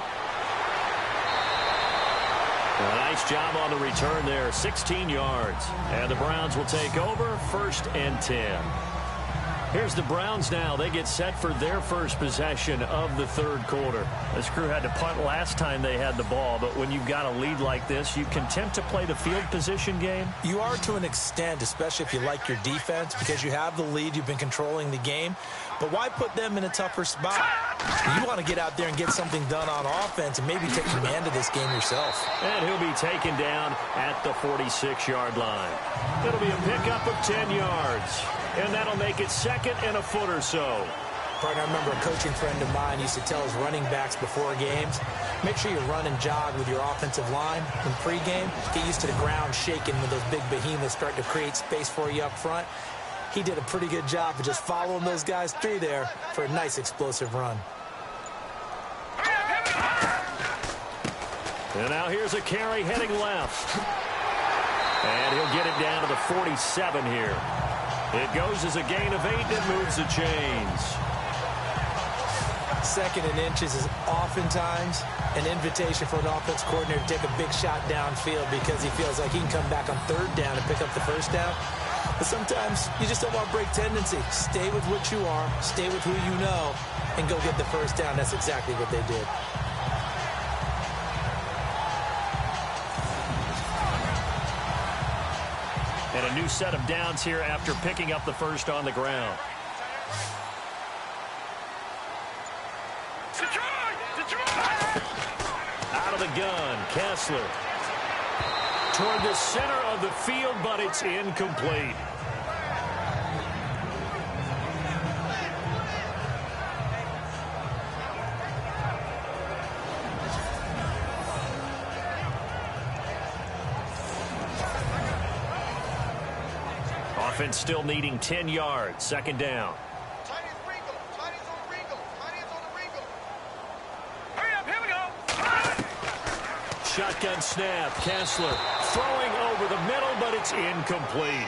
nice job on the return there, 16 yards. And the Browns will take over, 1st and 10. Here's the Browns now. They get set for their first possession of the 3rd quarter. This crew had to punt last time they had the ball, but when you've got a lead like this, you can tempt to play the field position game. You are to an extent, especially if you like your defense, because you have the lead, you've been controlling the game. But why put them in a tougher spot? You want to get out there and get something done on offense and maybe take command of this game yourself. And he'll be taken down at the 46-yard line. It'll be a pickup of 10 yards. And that'll make it 2nd and a foot or so. Partner, I remember a coaching friend of mine used to tell his running backs before games, make sure you run and jog with your offensive line in pregame. Get used to the ground shaking when those big behemoths start to create space for you up front. He did a pretty good job of just following those guys through there for a nice explosive run. And now here's a carry heading left. And he'll get it down to the 47 here. It goes as a gain of 8 and moves the chains. 2nd and inches is oftentimes an invitation for an offense coordinator to take a big shot downfield because he feels like he can come back on 3rd down and pick up the 1st down. But sometimes you just don't want to break tendency. Stay with what you are, stay with who you know, and go get the 1st down. That's exactly what they did. And a new set of downs here after picking up the 1st on the ground. Out of the gun, Kessler. Toward the center of the field, but it's incomplete. Offense still needing 10 yards. 2nd down. Shotgun snap. Kessler throwing over the middle, but it's incomplete.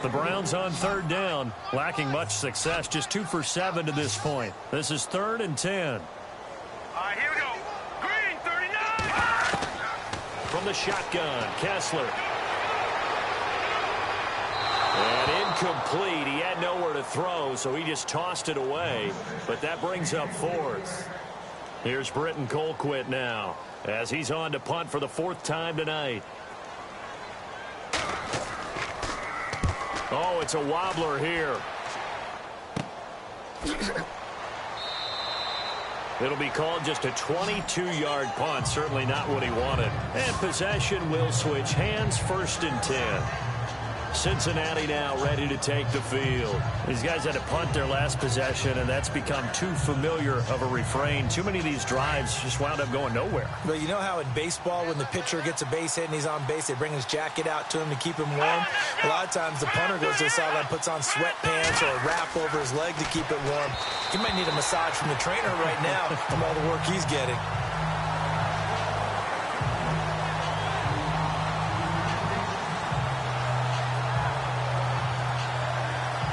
The Browns on 3rd down, lacking much success, just 2 for 7 to this point. This is 3rd and 10. All right, here we go. Green, 39. From the shotgun, Kessler. And incomplete. He had nowhere to throw, so he just tossed it away. But that brings up 4th. Here's Britton Colquitt now as he's on to punt for the 4th time tonight. Oh, it's a wobbler here. It'll be called just a 22-yard punt. Certainly not what he wanted. And possession will switch hands. 1st and 10. Cincinnati now ready to take the field. These guys had to punt their last possession, and that's become too familiar of a refrain. Too many of these drives just wound up going nowhere. But you know how in baseball, when the pitcher gets a base hit and he's on base, they bring his jacket out to him to keep him warm? A lot of times the punter goes to the sideline, puts on sweatpants or a wrap over his leg to keep it warm. He might need a massage from the trainer right now from all the work he's getting.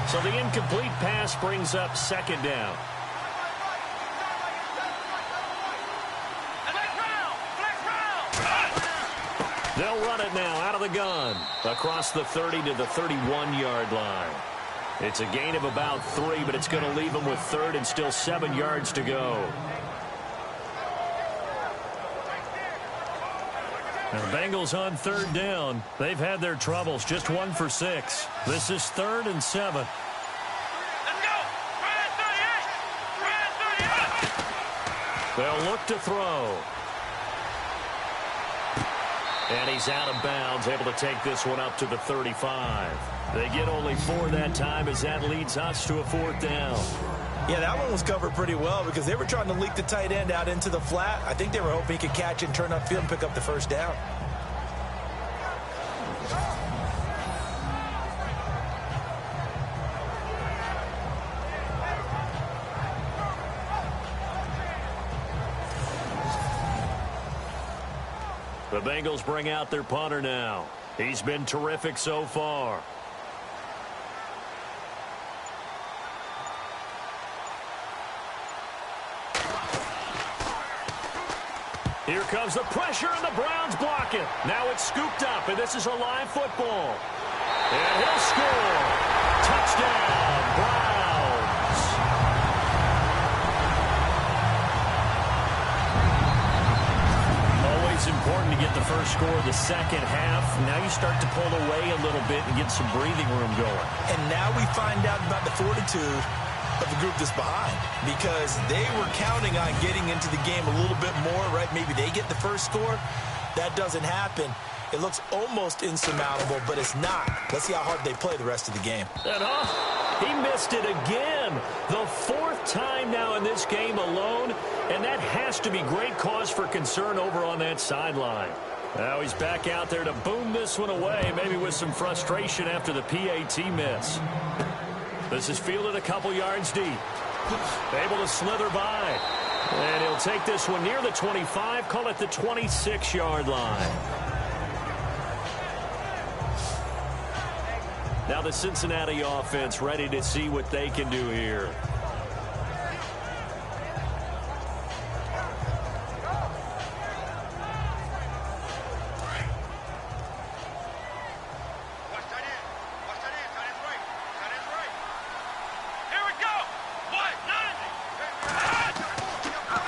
So the incomplete pass brings up 2nd down. They'll run it now out of the gun across the 30 to the 31-yard line. It's a gain of about 3, but it's going to leave them with 3rd and still 7 yards to go. And the Bengals on 3rd down. They've had their troubles, just 1 for 6. This is 3rd and 7. They'll look to throw. And he's out of bounds, able to take this one up to the 35. They get only 4 that time as that leads us to a 4th down. Yeah, that one was covered pretty well because they were trying to leak the tight end out into the flat. I think they were hoping he could catch it and turn upfield and pick up the 1st down. The Bengals bring out their punter now. He's been terrific so far. Here comes the pressure, and the Browns block it. Now it's scooped up, and this is a live football. And he'll score. Touchdown, Browns. Always important to get the first score of the 2nd half. Now you start to pull away a little bit and get some breathing room going. And now we find out about the fortitude of the group that's behind, because they were counting on getting into the game a little bit more, right? Maybe they get the first score. That doesn't happen. It looks almost insurmountable, but it's not. Let's see how hard they play the rest of the game. And he missed it again. The 4th time now in this game alone, and that has to be great cause for concern over on that sideline. Now he's back out there to boom this one away, maybe with some frustration after the PAT miss. This is fielded a couple yards deep. Able to slither by. And he'll take this one near the 25, call it the 26-yard line. Now the Cincinnati offense ready to see what they can do here.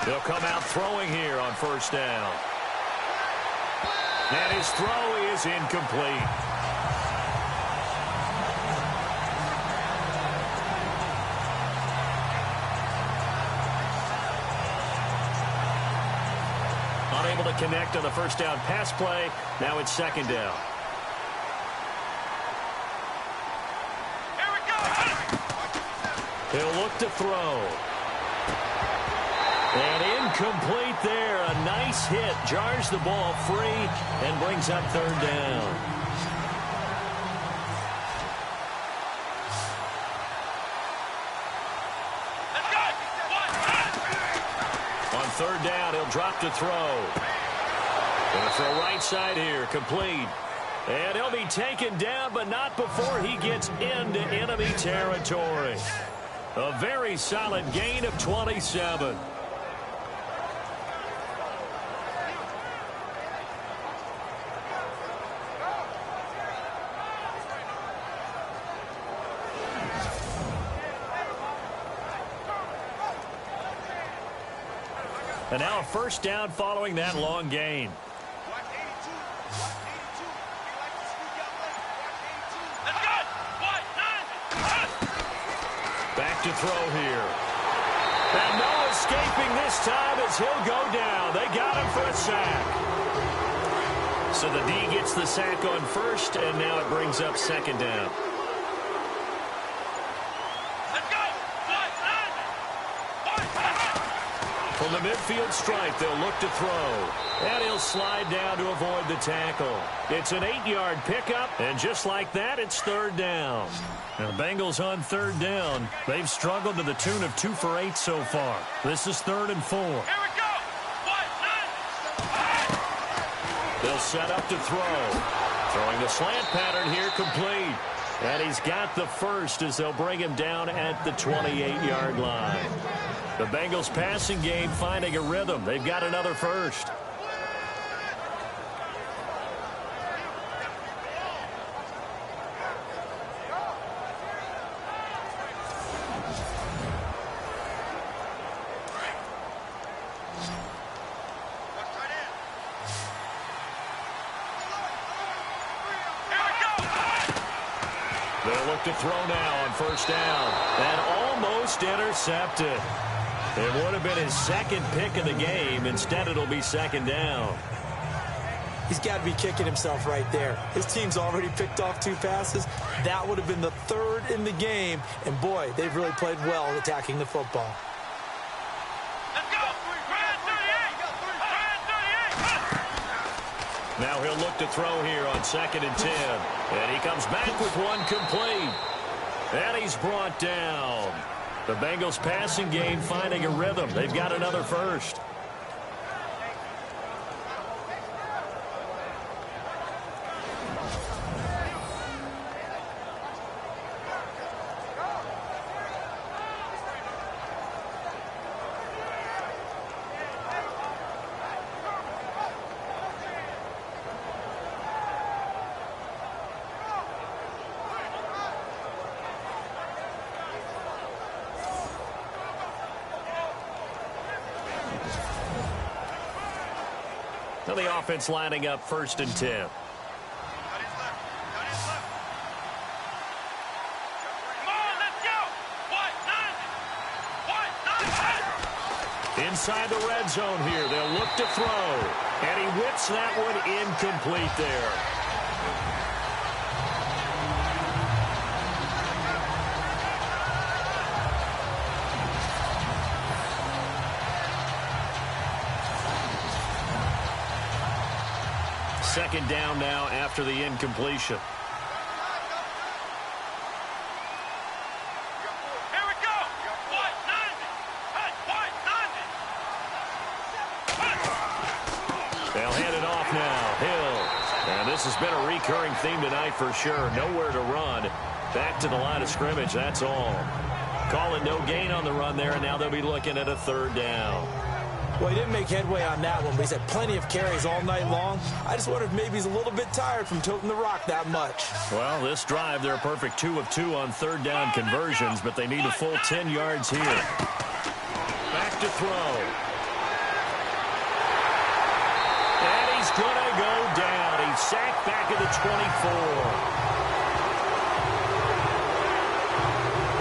They'll come out throwing here on first down. And his throw is incomplete. Unable to connect on the first down pass play. Now it's second down. Here we go. He'll look to throw. And incomplete there. A nice hit. Jars the ball free and brings up third down. On third down, he'll drop to throw. Going to throw right side here. Complete. And he'll be taken down, but not before he gets into enemy territory. A very solid gain of 27. And now a first down following that long gain. Back to throw here. And no escaping this time as he'll go down. They got him for a sack. So the D gets the sack on first, and now it brings up second down. From the midfield stripe, they'll look to throw. And he'll slide down to avoid the tackle. It's an 8-yard pickup, and just like that, it's third down. Now, the Bengals on third down. They've struggled to the tune of 2 for 8 so far. This is 3rd and 4. Here we go. They'll set up to throw. Throwing the slant pattern here, complete. And he's got the first as they'll bring him down at the 28-yard line. The Bengals passing game finding a rhythm. They've got another first. They'll look to throw now on first down. And almost intercepted. It would have been his second pick of the game. Instead, it'll be second down. He's got to be kicking himself right there. His team's already picked off 2 passes. That would have been the 3rd in the game. And, boy, they've really played well attacking the football. Let's go. Now he'll look to throw here on 2nd and 10. And he comes back with one complete. And he's brought down. The Bengals passing game finding a rhythm. They've got another first. Now the offense lining up 1st and 10. Inside the red zone here. They'll look to throw. And he whips that one incomplete there. Second down now after the incompletion. Here we go. They'll hand it off now. Hill. And This has been a recurring theme tonight for sure. Nowhere to run. Back to the line of scrimmage, that's all. Call it no gain on the run there, and now they'll be looking at a third down. Well, he didn't make headway on that one, but he's had plenty of carries all night long. I just wonder if maybe he's a little bit tired from toting the rock that much. Well, this drive, they're a perfect 2 of 2 on third down conversions, but they need a full 10 yards here. Back to throw. And he's going to go down. He's sacked back at the 24.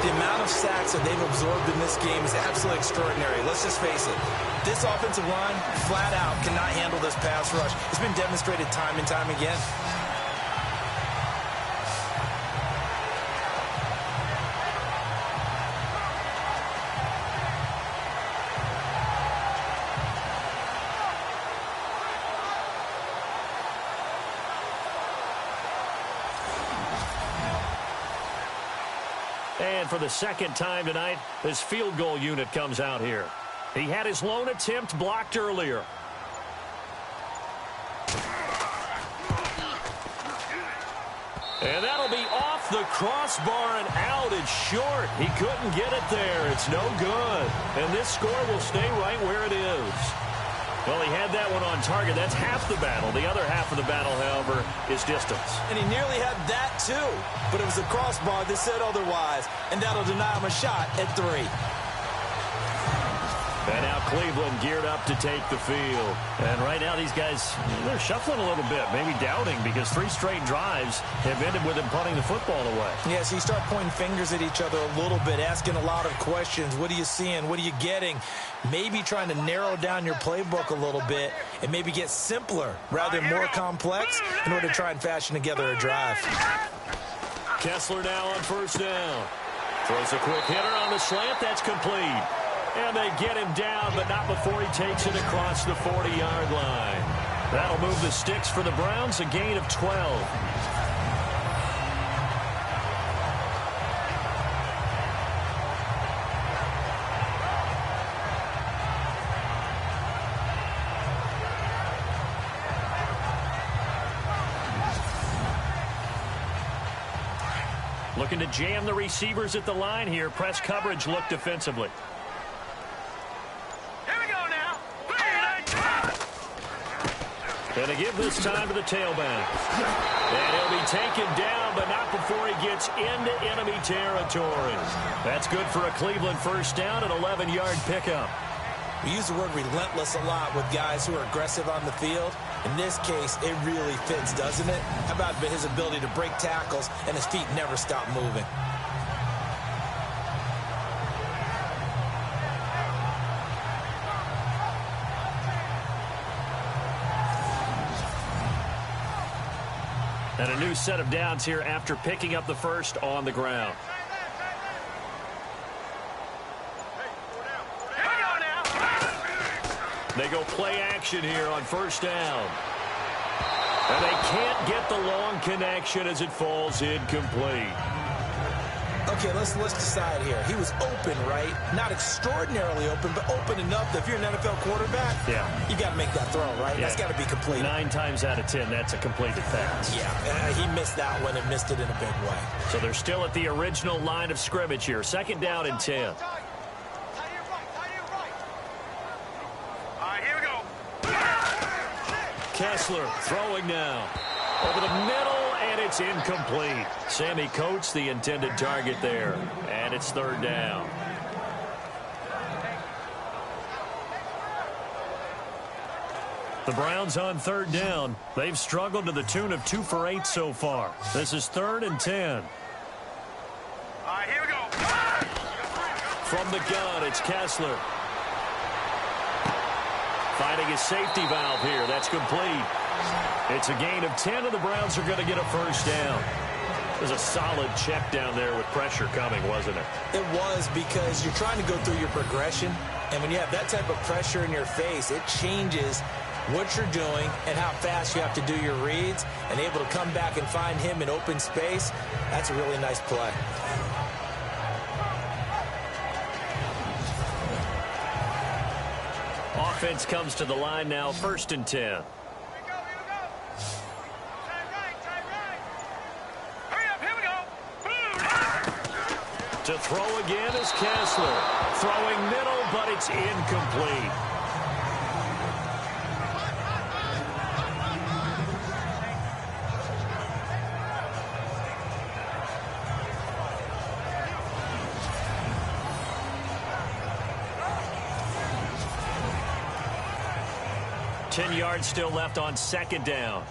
The amount of sacks that they've absorbed in this game is absolutely extraordinary. Let's just face it. This offensive line, flat out, cannot handle this pass rush. It's been demonstrated time and time again. And for the second time tonight, this field goal unit comes out here. He had his lone attempt blocked earlier. And that'll be off the crossbar and out. It's short. He couldn't get it there. It's no good. And this score will stay right where it is. Well, he had that one on target. That's half the battle. The other half of the battle, however, is distance. And he nearly had that, too. But it was the crossbar that said otherwise. And that'll deny him a shot at 3. And now Cleveland geared up to take the field. And right now these guys, they're shuffling a little bit, maybe doubting, because 3 straight drives have ended with them punting the football away. Yeah, so you start pointing fingers at each other a little bit, asking a lot of questions. What are you seeing? What are you getting? Maybe trying to narrow down your playbook a little bit and maybe get simpler rather than more complex in order to try and fashion together a drive. Kessler now on first down. Throws a quick hitter on the slant. That's complete. And they get him down, but not before he takes it across the 40-yard line. That'll move the sticks for the Browns, a gain of 12. Looking to jam the receivers at the line here. Press coverage look defensively. And a give this time to the tailback. And he'll be taken down, but not before he gets into enemy territory. That's good for a Cleveland first down, an 11-yard pickup. We use the word relentless a lot with guys who are aggressive on the field. In this case, it really fits, doesn't it? How about his ability to break tackles and his feet never stop moving? And a new set of downs here after picking up the first on the ground. They go play action here on first down. And they can't get the long connection as it falls incomplete. Okay, let's decide here. He was open, right? Not extraordinarily open, but open enough that if you're an NFL quarterback, you got to make that throw, right? Yeah. That's got to be complete. 9 times out of 10, that's a completed pass. Yeah, he missed that one and missed it in a big way. So they're still at the original line of scrimmage here. Second down and 10. All right, here we go. Kessler throwing now. Over the middle, and it's incomplete. Sammy Coates, the intended target there. And it's third down. The Browns on third down. They've struggled to the tune of 2 for 8 so far. This is 3rd and 10. All right, here we go. From the gun, it's Kessler. Finding his safety valve here. That's complete. It's a gain of 10, and the Browns are going to get a first down. It was a solid check down there with pressure coming, wasn't it? It was, because you're trying to go through your progression, and when you have that type of pressure in your face, it changes what you're doing and how fast you have to do your reads, and able to come back and find him in open space. That's a really nice play. Offense comes to the line now, 1st and 10. To throw again is Kessler. Throwing middle, but it's incomplete. Ten yards still left on second down.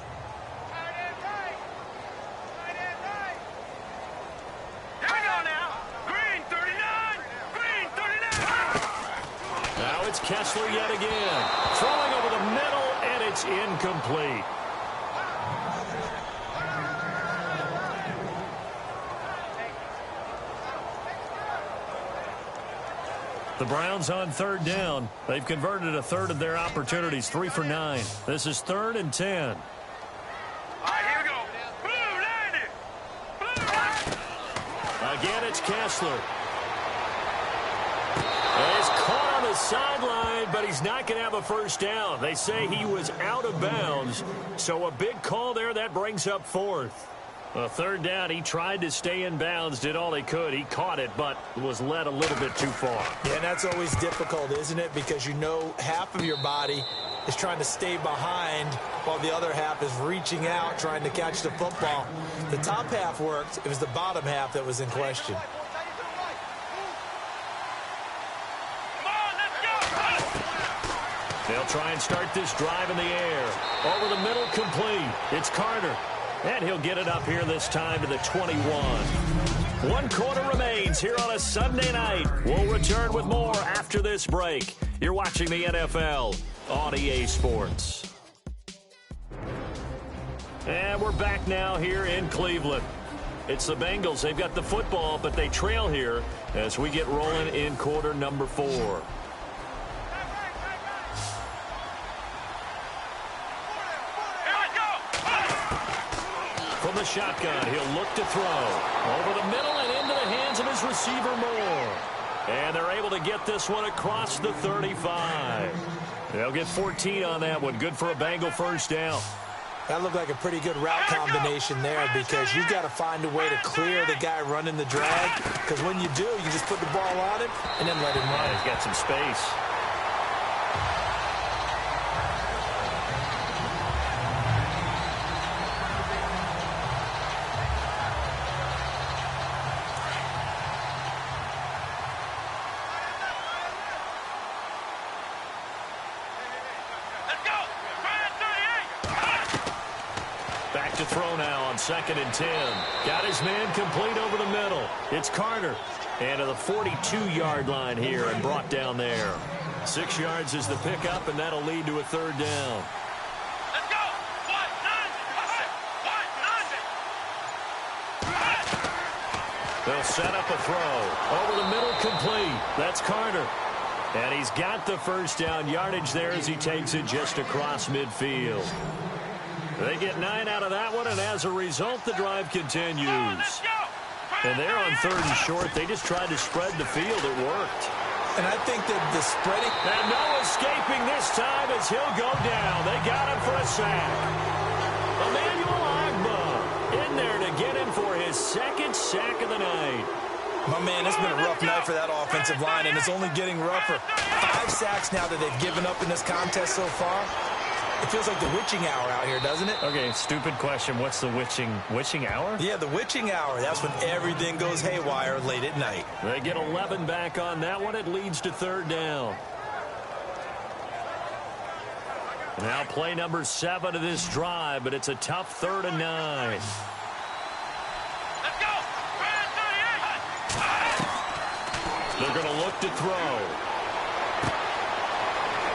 Kessler yet again. Throwing over the middle, and it's incomplete. The Browns on third down. They've converted a third of their opportunities, 3 for 9. This is 3rd and 10. All right, here we go. Blue, landed. Blue. Again, it's Kessler. He's caught on the sideline, but he's not going to have a first down. They say he was out of bounds, so a big call there. That brings up 4th. A third down, he tried to stay in bounds, did all he could. He caught it, but was led a little bit too far. Yeah, and that's always difficult, isn't it? Because you know half of your body is trying to stay behind while the other half is reaching out, trying to catch the football. The top half worked. It was the bottom half that was in question. They'll try and start this drive in the air. Over the middle, complete. It's Carter. And he'll get it up here this time to the 21. 1 quarter remains here on a Sunday night. We'll return with more after this break. You're watching the NFL on EA Sports. And we're back now here in Cleveland. It's the Bengals. They've got the football, but they trail here as we get rolling in quarter number 4. From the shotgun, he'll look to throw. Over the middle and into the hands of his receiver, Moore. And they're able to get this one across the 35. They'll get 14 on that one. Good for a Bengal first down. That looked like a pretty good route combination there because you've got to find a way to clear the guy running the drag. Because when you do, you just put the ball on him and then let him run. Yeah, he's got some space. To throw now on 2nd and 10. Got his man complete over the middle. It's Carter. And to the 42-yard line here and brought down there. 6 yards is the pickup, and that'll lead to a third down. Let's go. They'll set up a throw. Over the middle, complete. That's Carter. And he's got the first down yardage there as he takes it just across midfield. They get 9 out of that one, and as a result, the drive continues. And they're on 3rd and short. They just tried to spread the field. It worked. And I think that the spreading... And no escaping this time as he'll go down. They got him for a sack. Emmanuel Agba in there to get him for his 2nd sack of the night. My man, it's been a rough night for that offensive line, and it's only getting rougher. 5 sacks now that they've given up in this contest so far. It feels like the witching hour out here, doesn't it? Okay, stupid question. What's the witching hour? Yeah, the witching hour. That's when everything goes haywire late at night. They get 11 back on that one. It leads to 3rd down. Now play number 7 of this drive, but it's a tough 3rd and 9. Let's go. They're going to look to throw.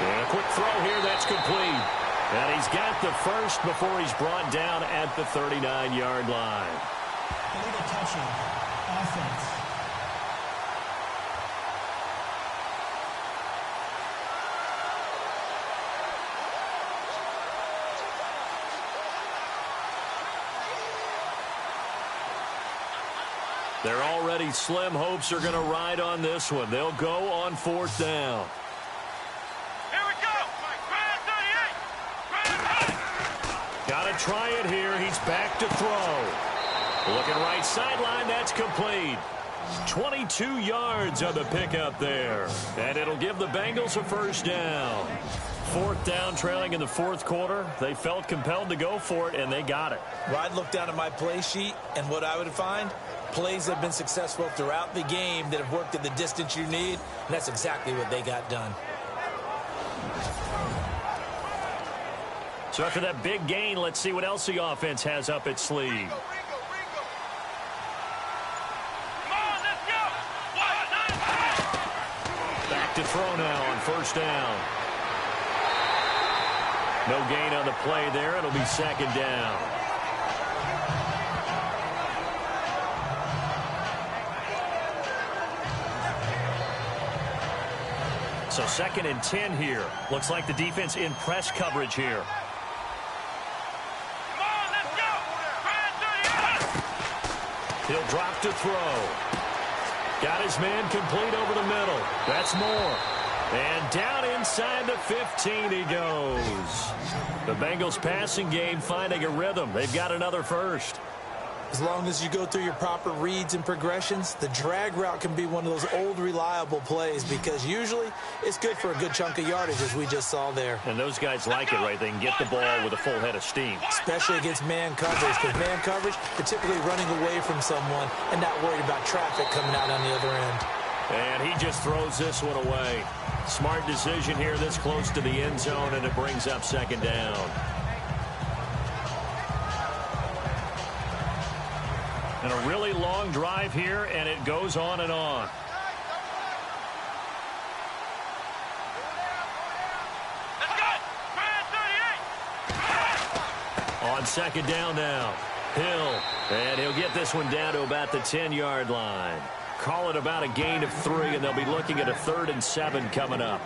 And a quick throw here. That's complete. And he's got the first before he's brought down at the 39-yard line. Illegal touching. Offense. They're already slim hopes are going to ride on this one. They'll go on 4th down. Try it here. He's back to throw. Looking right sideline. That's complete. 22 yards on the pickup there. And it'll give the Bengals a first down. 4th down, trailing in the 4th quarter. They felt compelled to go for it, and they got it. Well, I'd look down at my play sheet, and what I would find, plays that have been successful throughout the game that have worked at the distance you need, and that's exactly what they got done. So after that big gain, let's see what else the offense has up its sleeve. Back to throw now on 1st down. No gain on the play there. It'll be 2nd down. So 2nd and 10 here. Looks like the defense in press coverage here. He'll drop to throw. Got his man complete over the middle. That's more. And down inside the 15 he goes. The Bengals passing game finding a rhythm. They've got another first. As long as you go through your proper reads and progressions, the drag route can be one of those old reliable plays because usually it's good for a good chunk of yardage, as we just saw there. And those guys like it, right? They can get the ball with a full head of steam. Especially against man coverage, because man coverage, they're typically running away from someone and not worried about traffic coming out on the other end. And he just throws this one away. Smart decision here this close to the end zone, and it brings up 2nd down. And a really long drive here, and it goes on and on. On 2nd down now, Hill, and he'll get this one down to about the 10-yard line. Call it about a gain of 3, and they'll be looking at a 3rd and 7 coming up.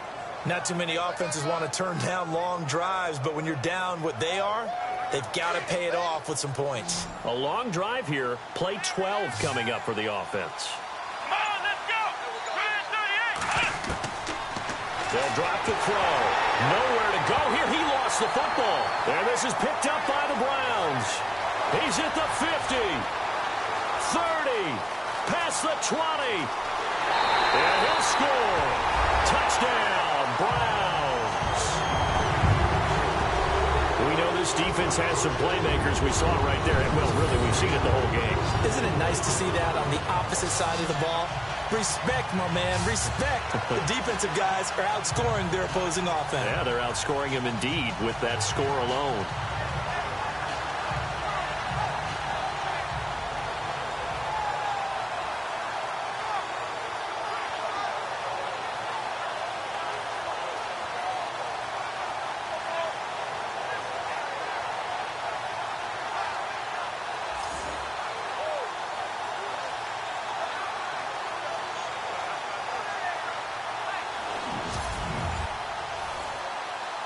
Not too many offenses want to turn down long drives, but when you're down what they are, they've got to pay it off with some points. A long drive here, play 12 coming up for the offense. Come on, let's go! 38! They'll drop to throw. Nowhere to go here. He lost the football. And this is picked up by the Browns. He's at the 50. 30. Past the 20. And he'll score. Touchdown, Browns. We know this defense has some playmakers. We saw it right there. Well, really, we've seen it the whole game. Isn't it nice to see that on the opposite side of the ball? Respect, my man, respect. The defensive guys are outscoring their opposing offense. Yeah, they're outscoring him indeed with that score alone.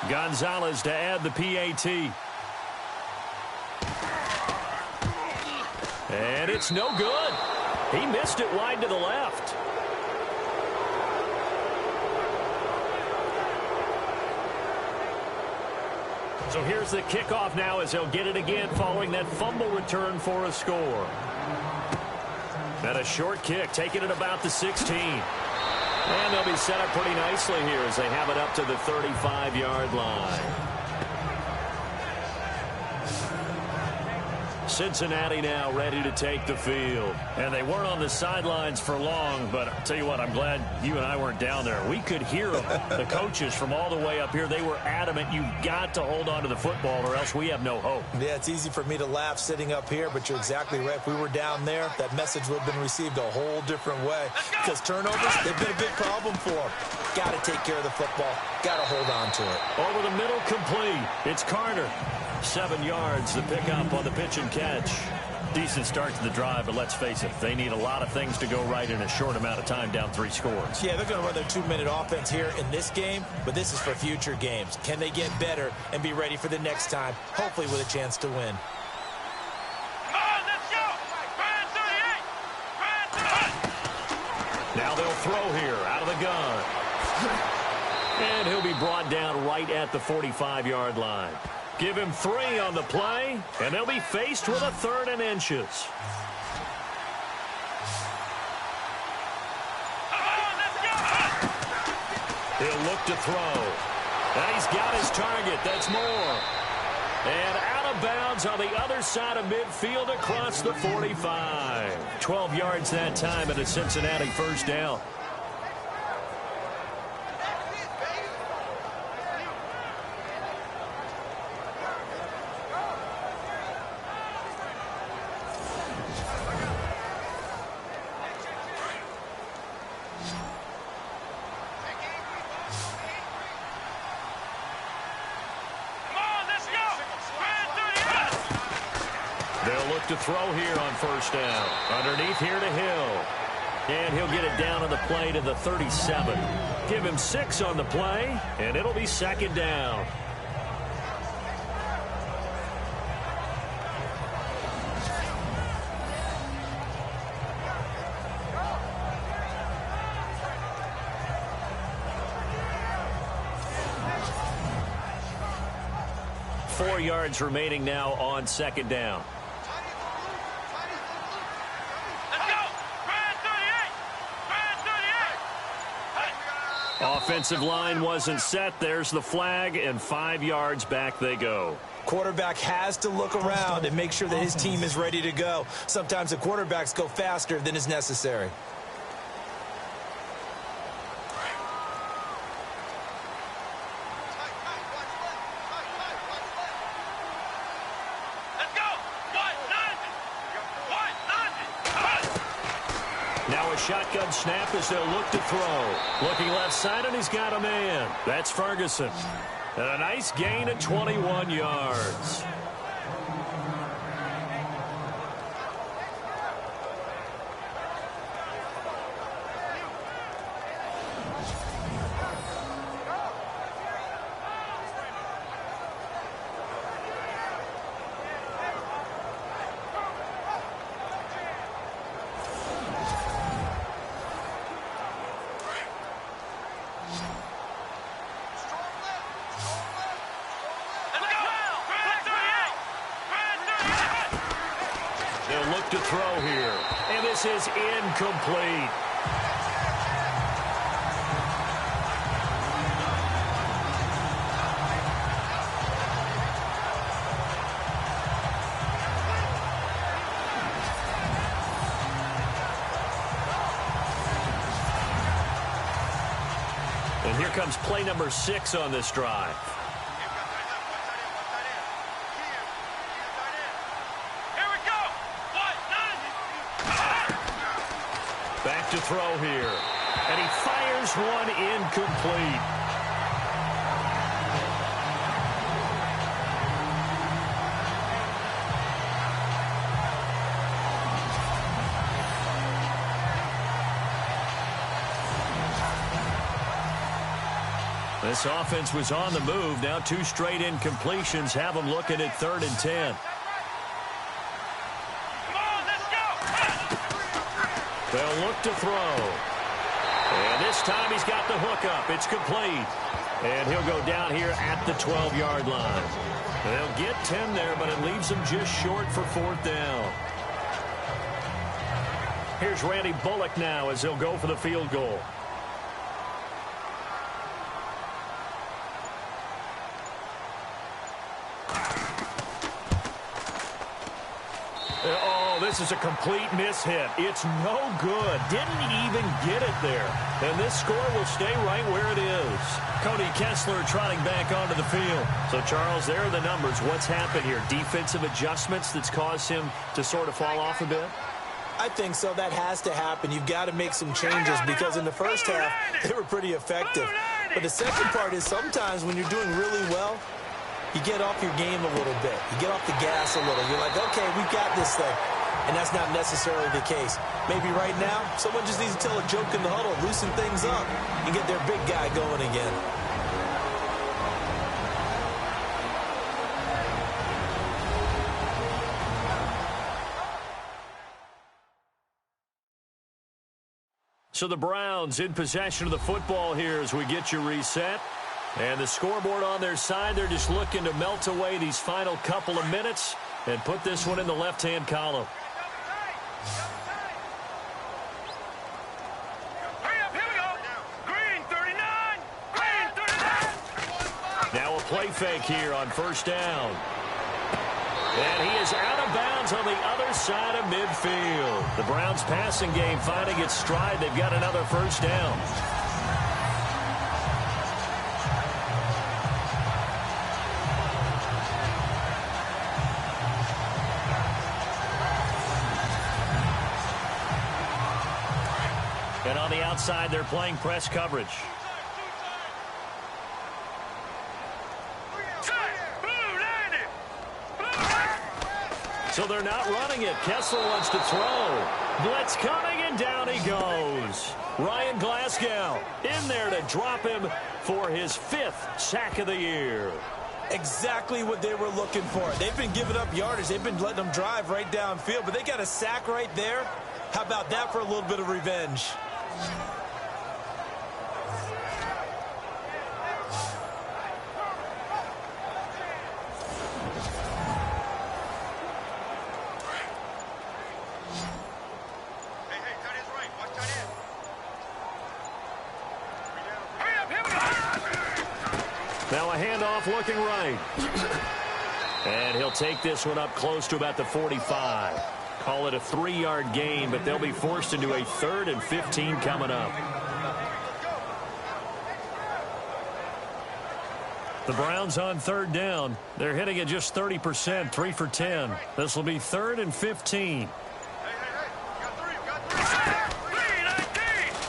Gonzalez to add the PAT. And it's no good. He missed it wide to the left. So here's the kickoff now as they'll get it again following that fumble return for a score. And a short kick, taking it about the 16. And they'll be set up pretty nicely here as they have it up to the 35-yard line. Cincinnati now ready to take the field. And they weren't on the sidelines for long, but I'll tell you what, I'm glad you and I weren't down there. We could hear them. The coaches from all the way up here, they were adamant, you've got to hold on to the football or else we have no hope. Yeah, it's easy for me to laugh sitting up here, but you're exactly right. If we were down there, that message would have been received a whole different way. Because turnovers, they've been a big problem for them. Got to take care of the football. Got to hold on to it. Over the middle, complete. It's Carter. 7 yards, the pickup on the pitch and catch. Decent start to the drive, but let's face it, they need a lot of things to go right in a short amount of time, down 3 scores. Yeah, they're going to run their 2-minute offense here in this game, but this is for future games. Can they get better and be ready for the next time, hopefully with a chance to win? Come on, let's go! 38! Now they'll throw here out of the gun. And he'll be brought down right at the 45-yard line. Give him 3 on the play, and they'll be faced with a 3rd and inches. He'll look to throw. And he's got his target. That's more. And out of bounds on the other side of midfield across the 45. 12 yards that time and a Cincinnati first down. They'll look to throw here on first down. Underneath here to Hill. And he'll get it down on the play to the 37. Give him 6 on the play, and it'll be second down. Four yards remaining now on second down. Offensive line wasn't set. There's the flag, and 5 yards back they go. Quarterback has to look around and make sure that his team is ready to go. Sometimes the quarterbacks go faster than is necessary. Shotgun snap as they'll look to throw. Looking left side, and he's got a man. That's Ferguson. And a nice gain of 21 yards. To throw here, and this is incomplete. And here comes play number 6 on this drive. Back to throw here. And he fires one incomplete. This offense was on the move. Now 2 straight incompletions have them looking at 3rd and 10. They'll look to throw. And this time he's got the hook up. It's complete. And he'll go down here at the 12-yard line. They'll get 10 there, but it leaves them just short for 4th down. Here's Randy Bullock now as he'll go for the field goal. This is a complete mishit. It's no good. Didn't even get it there. And this score will stay right where it is. Cody Kessler trotting back onto the field. So, Charles, there are the numbers. What's happened here? Defensive adjustments that's caused him to sort of fall off a bit? I think so. That has to happen. You've got to make some changes because in the first half, they were pretty effective. But the second part is sometimes when you're doing really well, you get off your game a little bit. You get off the gas a little. You're like, okay, we've got this thing. And that's not necessarily the case. Maybe right now, someone just needs to tell a joke in the huddle, loosen things up, and get their big guy going again. So the Browns in possession of the football here as we get you reset. And the scoreboard on their side, they're just looking to melt away these final couple of minutes and put this one in the left-hand column. Hurry up, here we go. Green, 39. Red, play fake here on first down. And he is out of bounds on the other side of midfield. The Browns passing game finding its stride. They've got another first down. And on the outside, they're playing press coverage. So they're not running it. Kessler wants to throw. Blitz coming, and down he goes. Ryan Glasgow in there to drop him for his 5th sack of the year. Exactly what they were looking for. They've been giving up yardage. They've been letting them drive right downfield, but they got a sack right there. How about that for a little bit of revenge? Now a handoff looking right. And he'll take this one up close to about the 45. Call it a 3-yard gain, but they'll be forced into a 3rd and 15 coming up. The Browns on 3rd down. They're hitting at just 30%, 3 for 10. This will be 3rd and 15.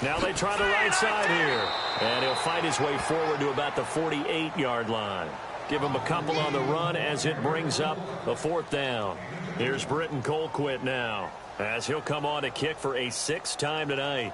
Now they try the right side here. And he'll fight his way forward to about the 48-yard line. Give him a couple on the run as it brings up the 4th down. Here's Britton Colquitt now as he'll come on to kick for a 6th time tonight.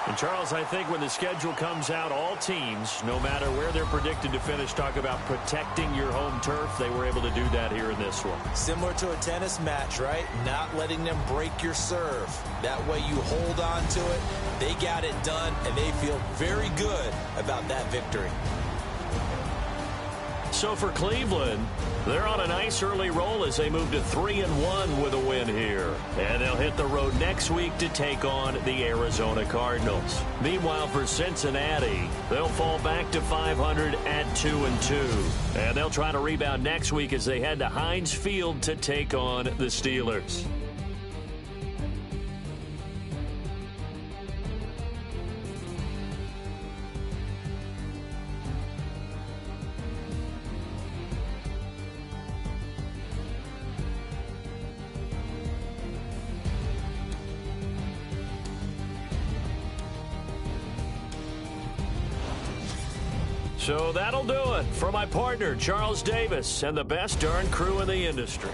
And Charles, I think when the schedule comes out, all teams, no matter where they're predicted to finish, talk about protecting your home turf. They were able to do that here in this one. Similar to a tennis match, right? Not letting them break your serve. That way you hold on to it. They got it done, and they feel very good about that victory. So for Cleveland, they're on a nice early roll as they move to 3-1 with a win here. And they'll hit the road next week to take on the Arizona Cardinals. Meanwhile, for Cincinnati, they'll fall back to 500 at 2-2. And they'll try to rebound next week as they head to Heinz Field to take on the Steelers. So that'll do it for my partner, Charles Davis, and the best darn crew in the industry.